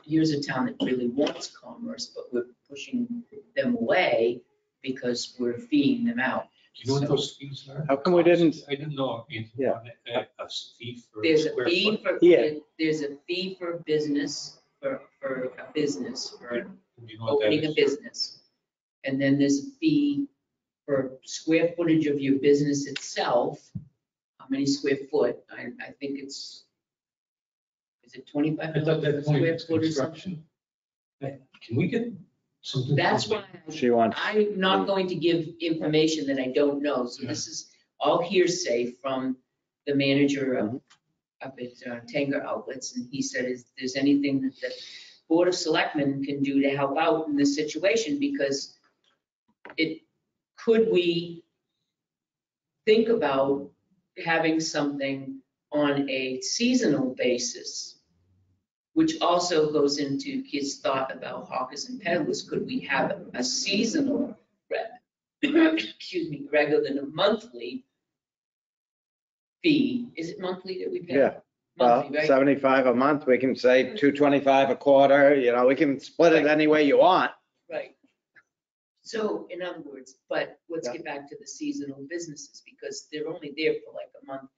Speaker 2: here's a town that really wants commerce, but we're pushing them away because we're feeing them out.
Speaker 8: Do you know what those fees are?
Speaker 6: How come we didn't?
Speaker 8: I didn't know anything
Speaker 6: Yeah.
Speaker 8: on it. A fee for
Speaker 2: There's a
Speaker 8: square
Speaker 2: fee
Speaker 8: foot?
Speaker 2: for,
Speaker 3: Yeah.
Speaker 2: there's a fee for business, for a business, for
Speaker 8: Do you know what that
Speaker 2: opening a
Speaker 8: is?
Speaker 2: business. And then there's a fee for square footage of your business itself. How many square foot? I think it's, is it
Speaker 8: I thought that
Speaker 2: $25
Speaker 8: point
Speaker 2: square
Speaker 8: was
Speaker 2: foot or something?
Speaker 8: construction. Can we get something?
Speaker 2: That's
Speaker 8: from
Speaker 2: why
Speaker 6: She wants,
Speaker 2: I'm not going to give information that I don't know. So this is all hearsay from the manager of up at Tanger Outlets. And he said, is there's anything that the Board of Selectmen can do to help out in this situation? Because could we think about having something on a seasonal basis, which also goes into his thought about hawkers and peddlers? Could we have a seasonal excuse me, rather than a monthly fee? Is it monthly that we pay?
Speaker 6: yeah, well,
Speaker 2: Monthly, right?
Speaker 6: 75 a month, we can say 225 a quarter, we can split it any way you want.
Speaker 2: Right. So in other words, but let's get back to the seasonal businesses because they're only there for like a month.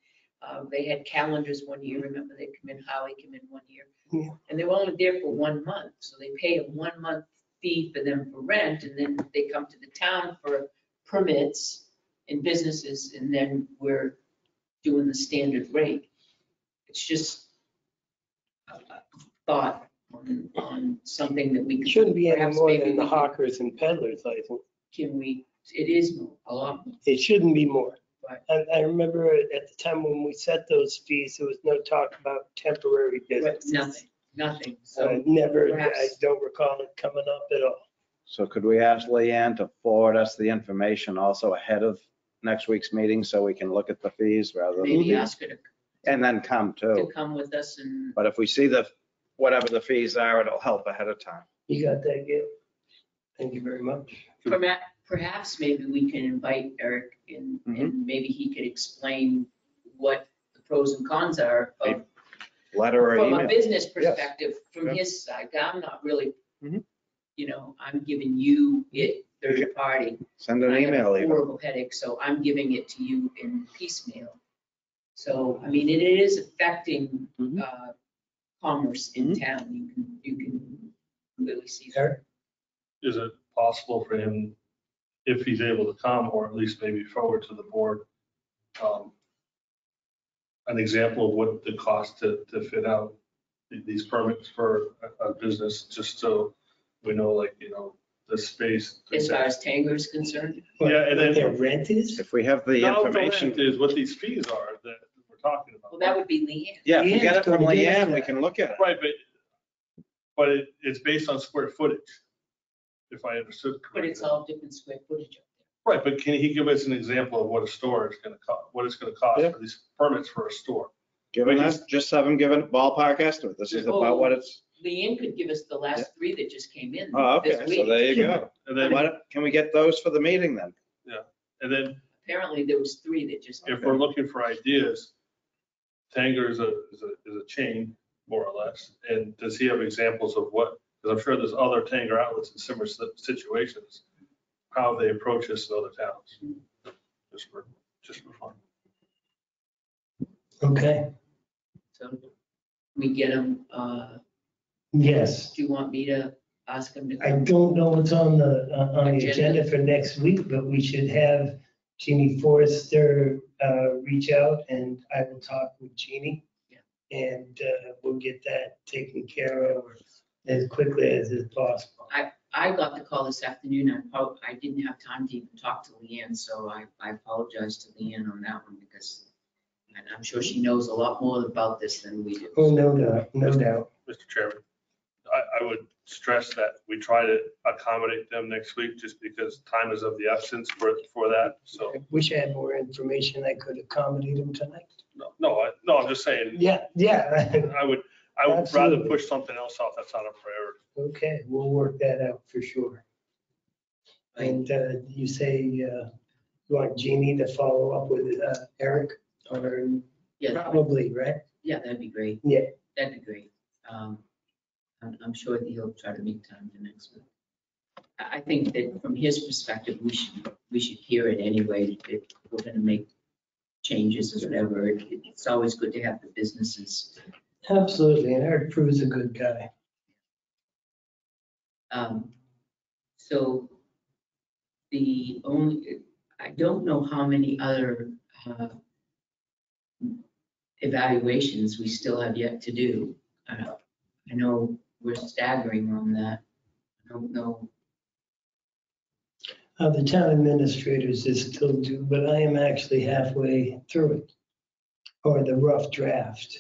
Speaker 2: They had calendars one year, remember they come in, Howie came in one year.
Speaker 3: Yeah.
Speaker 2: And they were only there for 1 month, so they pay a 1 month fee for them for rent and then they come to the town for permits and businesses and then we're doing the standard rate. It's just a thought on something that we
Speaker 3: It
Speaker 2: could.
Speaker 3: shouldn't be any
Speaker 2: perhaps
Speaker 3: more
Speaker 2: maybe
Speaker 3: than the
Speaker 2: we can-
Speaker 3: hawkers and peddlers license.
Speaker 2: Can we, it is a lot more.
Speaker 3: It shouldn't be more.
Speaker 2: Right.
Speaker 3: And I remember at the time when we set those fees, there was no talk about temporary businesses.
Speaker 2: Nothing. So
Speaker 3: Never, I
Speaker 2: perhaps-
Speaker 3: don't recall it coming up at all.
Speaker 6: So could we ask Leanne to forward us the information also ahead of next week's meeting so we can look at the fees rather
Speaker 2: maybe
Speaker 6: than,
Speaker 2: ask her
Speaker 6: and then come
Speaker 2: to
Speaker 6: too.
Speaker 2: come with us and
Speaker 6: But if we see whatever the fees are, it'll help ahead of time.
Speaker 3: You got that, Gail? Thank you very much.
Speaker 2: perhaps maybe we can invite Eric in
Speaker 6: Mm-hmm.
Speaker 2: and maybe he could explain what the pros and cons are of
Speaker 6: Letter or
Speaker 2: from a
Speaker 6: email.
Speaker 2: business perspective, from
Speaker 6: Yeah.
Speaker 2: his side. I'm not really,
Speaker 6: Mhm.
Speaker 2: I'm giving you it third party.
Speaker 6: Send an
Speaker 2: I have
Speaker 6: email
Speaker 2: a
Speaker 6: even.
Speaker 2: horrible headache, so I'm giving it to you in piecemeal. So, I mean, it is affecting
Speaker 6: Mhm.
Speaker 2: commerce in town. You can really see that.
Speaker 3: Eric?
Speaker 4: Is it possible for him, if he's able to come, or at least maybe forward to the board, an example of what the cost to fit out these permits for a business, just so we know, like, the space.
Speaker 2: As far as Tanger is concerned,
Speaker 4: Yeah, and
Speaker 3: What their
Speaker 4: then,
Speaker 3: rent is?
Speaker 6: If we have the
Speaker 4: no, the
Speaker 6: information.
Speaker 4: rent is what these fees are that we're talking about.
Speaker 2: well, that would be Leanne.
Speaker 6: Yeah, if we get it from
Speaker 3: Leanne's gonna give us
Speaker 6: Leanne, we
Speaker 3: that.
Speaker 6: can look at it.
Speaker 4: Right, but it's based on square footage, if I understood correctly.
Speaker 2: But it's all different square footage up
Speaker 4: Right, but can he give us an example of what a store is gonna cost, what it's gonna cost
Speaker 6: Yeah.
Speaker 4: for these permits for a store?
Speaker 6: Given us, just have them give a ballpark estimate. This is about what it's,
Speaker 2: there. Leanne could give us the last 3 that just came in
Speaker 6: oh,
Speaker 2: this
Speaker 6: okay,
Speaker 2: week.
Speaker 6: so there you go.
Speaker 4: And then,
Speaker 6: Can we get those for the meeting then?
Speaker 4: and then
Speaker 2: Apparently, there was 3 that just.
Speaker 4: if we're looking for ideas, Tanger is a chain, more or less. And does he have examples of what, because I'm sure there's other Tanger outlets in similar situations, how they approach this in other towns? Just for fun.
Speaker 3: Okay,
Speaker 2: So we get them,
Speaker 3: yes.
Speaker 2: do you want me to ask them to
Speaker 3: I
Speaker 2: come?
Speaker 3: don't know what's on the
Speaker 2: Agenda.
Speaker 3: agenda for next week, but we should have Jeannie Forrester reach out and I will talk with Jeannie.
Speaker 2: Yeah.
Speaker 3: And we'll get that taken care of as quickly as is possible.
Speaker 2: I got the call this afternoon. I didn't have time to even talk to Leanne, so I apologize to Leanne on that one because and I'm sure she knows a lot more about this than we do.
Speaker 3: Oh, no doubt, no doubt.
Speaker 4: Mr. Chairman, I would stress that we try to accommodate them next week just because time is of the essence for that. So,
Speaker 3: I wish I had more information. I could accommodate them tonight.
Speaker 4: no, I'm just saying,
Speaker 3: Yeah, yeah.
Speaker 4: I would rather
Speaker 3: Absolutely.
Speaker 4: push something else off that's not a priority.
Speaker 3: Okay, we'll work that out for sure. And you say you want Jeannie to follow up with Eric or
Speaker 2: Yeah,
Speaker 3: probably, right?
Speaker 2: yeah, that'd be great.
Speaker 3: Yeah.
Speaker 2: That'd be great. I'm sure that he'll try to make time for next week. I think that from his perspective, we should hear it anyway. If we're gonna make changes or whatever, it's always good to have the businesses.
Speaker 3: Absolutely, and Eric Prue's a good guy.
Speaker 2: So I don't know how many other evaluations we still have yet to do. I know we're staggering on that. I don't know.
Speaker 3: The town administrators is still due, but I am actually halfway through it. Or the rough draft,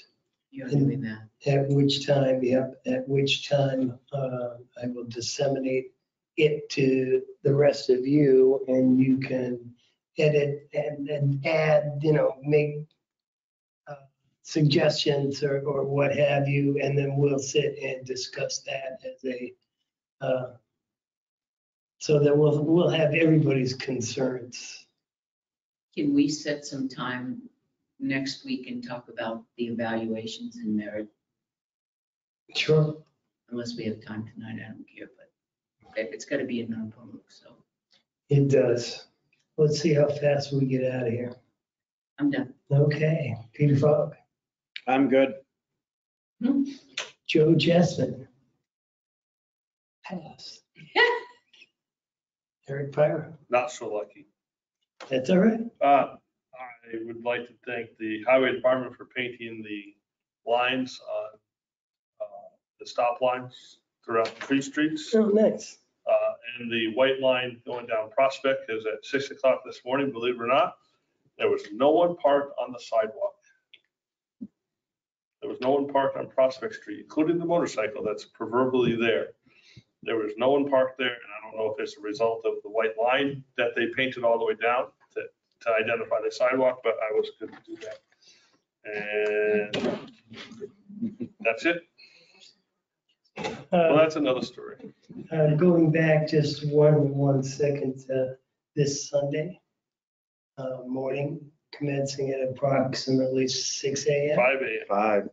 Speaker 2: You're doing that.
Speaker 3: at which time I will disseminate it to the rest of you and you can edit and add, make suggestions or what have you, and then we'll sit and discuss that as so that we'll have everybody's concerns.
Speaker 2: Can we set some time next week and talk about the evaluations and merit?
Speaker 3: Sure.
Speaker 2: Unless we have time tonight, I don't care, but it's got to be a non-public, so.
Speaker 3: It does. Let's see how fast we get out of here.
Speaker 2: I'm done.
Speaker 3: Okay, Peter Fogg,
Speaker 6: I'm good.
Speaker 3: Joe Jessamine. Pass. Eric Pyra.
Speaker 4: Not so lucky.
Speaker 3: That's all right.
Speaker 4: I would like to thank the highway department for painting the lines on the stop lines throughout the three streets.
Speaker 3: Oh, nice.
Speaker 4: And the white line going down Prospect is at 6 o'clock this morning, believe it or not. There was no one parked on the sidewalk. There was no one parked on Prospect Street, including the motorcycle that's proverbially there. There was no one parked there, and I don't know if it's a result of the white line that they painted all the way down to identify the sidewalk, but I was good to do that. And that's it. Well, that's another story.
Speaker 3: Going back just one second, this Sunday morning, commencing at approximately 6 a.m.
Speaker 4: 5 a.m.
Speaker 6: 5.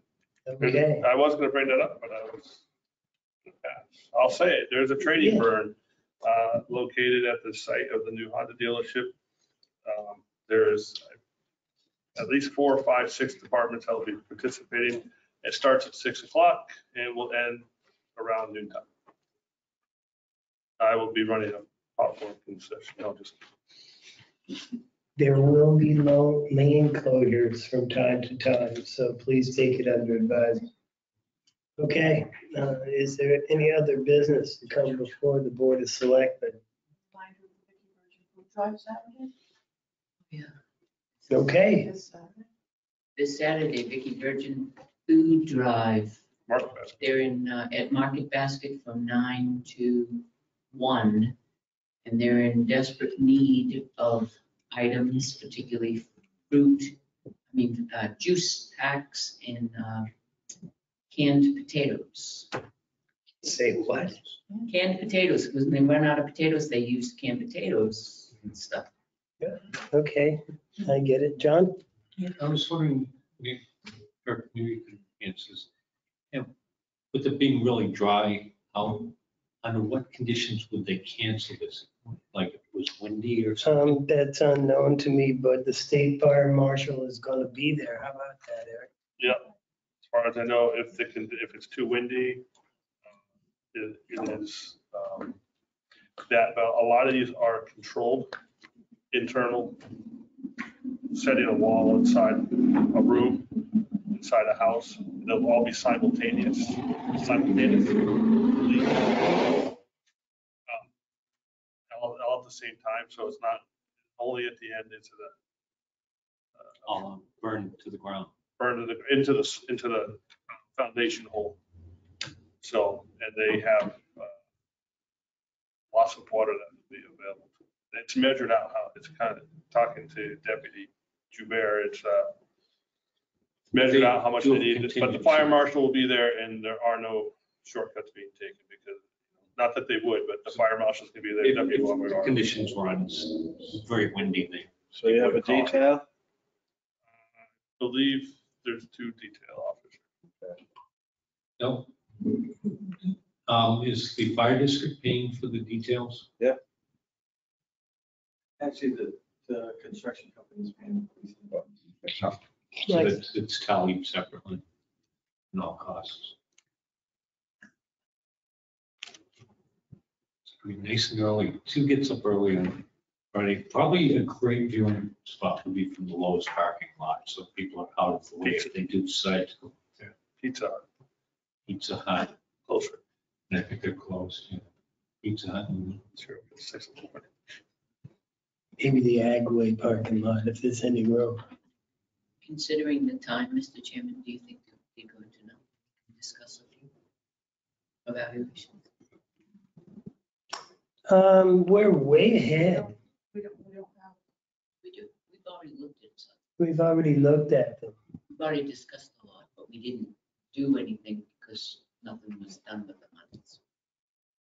Speaker 3: Okay,
Speaker 4: I was gonna bring that up, but I was. I'll say it, there's a trading
Speaker 3: Yeah.
Speaker 4: burn located at the site of the new Honda dealership. There's at least 4 or 5, 6 departments that will be participating. It starts at 6 o'clock and will end around noontime. I will be running a popcorn concession, just.
Speaker 3: there will be lane closures from time to time, so please take it under advisement. Okay, is there any other business to come before the Board of Selectmen?
Speaker 5: Binder with Vicky Virgin Food Drive Saturday?
Speaker 3: Okay,
Speaker 5: This Saturday?
Speaker 2: This Saturday, Vicky Virgin Food Drive.
Speaker 4: Mark that.
Speaker 2: They're at Market Basket from 9 to 1. And they're in desperate need of items, particularly fruit, juice packs and canned potatoes.
Speaker 3: say what?
Speaker 2: Canned potatoes, because when they run out of potatoes, they use canned potatoes and stuff.
Speaker 3: Okay, I get it. John?
Speaker 8: I was wondering, or maybe you could answer this. With it being really dry, under what conditions would they cancel this? Like if it was windy or something?
Speaker 3: That's unknown to me, but the state fire marshal is gonna be there. How about that, Eric?
Speaker 4: Yeah, as far as I know, if it's too windy, it is that, but a lot of these are controlled, internal, setting a wall inside a room, inside a house. They'll all be simultaneous. All at the same time, so it's not only at the end into the
Speaker 8: Burned to the ground.
Speaker 4: into the foundation hole. So, and they have lots of water that will be available. It's measured out how, it's kind of talking to Deputy Joubert, it's measured out how much they need, but the fire marshal will be there and there are no shortcuts being taken because, not that they would, but the fire marshal's gonna be there. Deputy
Speaker 8: If
Speaker 4: Joubert.
Speaker 8: conditions were very windy, they
Speaker 6: So you have a detail?
Speaker 4: Believe there's 2 detail officers.
Speaker 8: No. Is the fire district paying for the details?
Speaker 9: Actually, the construction company's paying.
Speaker 8: So it's tallied separately, no costs. It's pretty nice and early. 2 gets up early on Friday. Probably a great viewing spot would be from the lowest parking lot, so people are out of the way if they do decide to go there.
Speaker 4: Pizza Hut,
Speaker 8: Pizza Hut,
Speaker 4: closer.
Speaker 8: and I think they're closed. Yeah. Pizza Hut.
Speaker 4: Sure, 6 o'clock.
Speaker 3: Maybe the Agway parking lot, if there's any room.
Speaker 2: Considering the time, Mr. Chairman, do you think it would be good to know, discuss a few evaluations?
Speaker 3: We're way ahead.
Speaker 5: We don't have.
Speaker 2: We do, we've already looked at some,
Speaker 3: We've already looked at them.
Speaker 2: we've already discussed a lot, but we didn't do anything because nothing was done with the monies.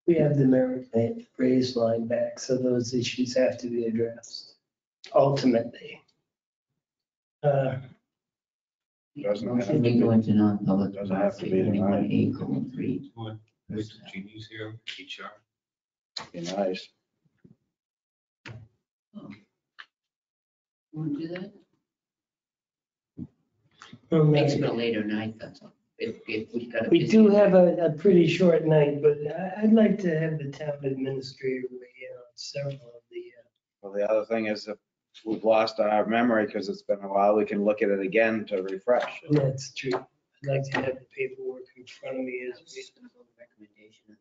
Speaker 3: We have the merit raise line back, so those issues have to be addressed ultimately.
Speaker 6: Doesn't have
Speaker 2: Should we go into non-public?
Speaker 6: Doesn't have to be tonight.
Speaker 2: 21A:3.
Speaker 8: Wait till Jeannie's here, HR.
Speaker 6: Be nice.
Speaker 2: Want to do that?
Speaker 3: Oh,
Speaker 2: Makes it
Speaker 3: man.
Speaker 2: a later night, that's all. If we've got a
Speaker 3: We
Speaker 2: busy
Speaker 3: do
Speaker 2: night.
Speaker 3: have a pretty short night, but I'd like to have the town administrator weigh in on several of the,
Speaker 6: Well, the other thing is if we've lost our memory because it's been a while, we can look at it again to refresh.
Speaker 3: that's true. I'd like to have the paperwork in front of me
Speaker 2: I
Speaker 3: as
Speaker 2: was
Speaker 3: we.
Speaker 2: just gonna go with recommendation of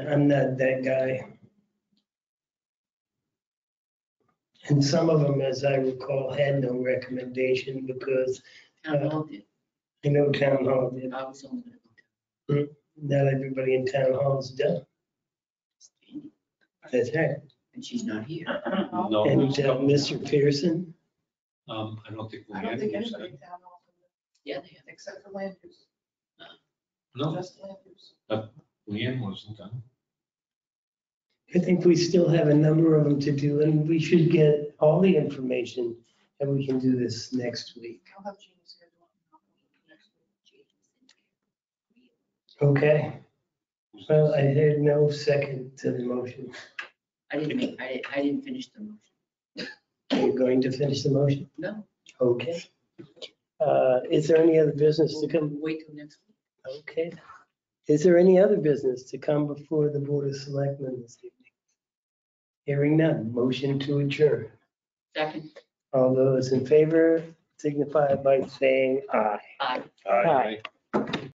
Speaker 3: Yeah, I'm not that guy. And some of them, as I recall, had no recommendation because
Speaker 2: the town hall did.
Speaker 3: I know town hall did.
Speaker 2: I was only gonna go
Speaker 3: Not everybody in town hall is done.
Speaker 2: down.
Speaker 3: That's right.
Speaker 2: And she's not here.
Speaker 8: No,
Speaker 3: And
Speaker 8: there's a couple.
Speaker 3: Mr. Pearson,
Speaker 8: I don't think.
Speaker 5: I don't think
Speaker 8: Leanne was
Speaker 5: anybody
Speaker 8: there.
Speaker 5: in town hall,
Speaker 2: Yeah, they have.
Speaker 5: except for land use,
Speaker 8: No,
Speaker 5: just land use.
Speaker 8: Leanne wasn't done.
Speaker 3: I think we still have a number of them to do, and we should get all the information, and we can do this next week.
Speaker 5: I'll have Jeannie schedule it next week.
Speaker 3: Okay? Well, I heard no second to the motion.
Speaker 2: I didn't finish the motion.
Speaker 3: Are you going to finish the motion?
Speaker 2: No,
Speaker 3: Okay. Is there any other business to come?
Speaker 2: wait till next week.
Speaker 3: Okay. Is there any other business to come before the Board of Selectmen this evening? Hearing none, motion to adjourn.
Speaker 2: Second,
Speaker 3: All those in favor signify by saying aye.
Speaker 2: aye.
Speaker 3: Aye.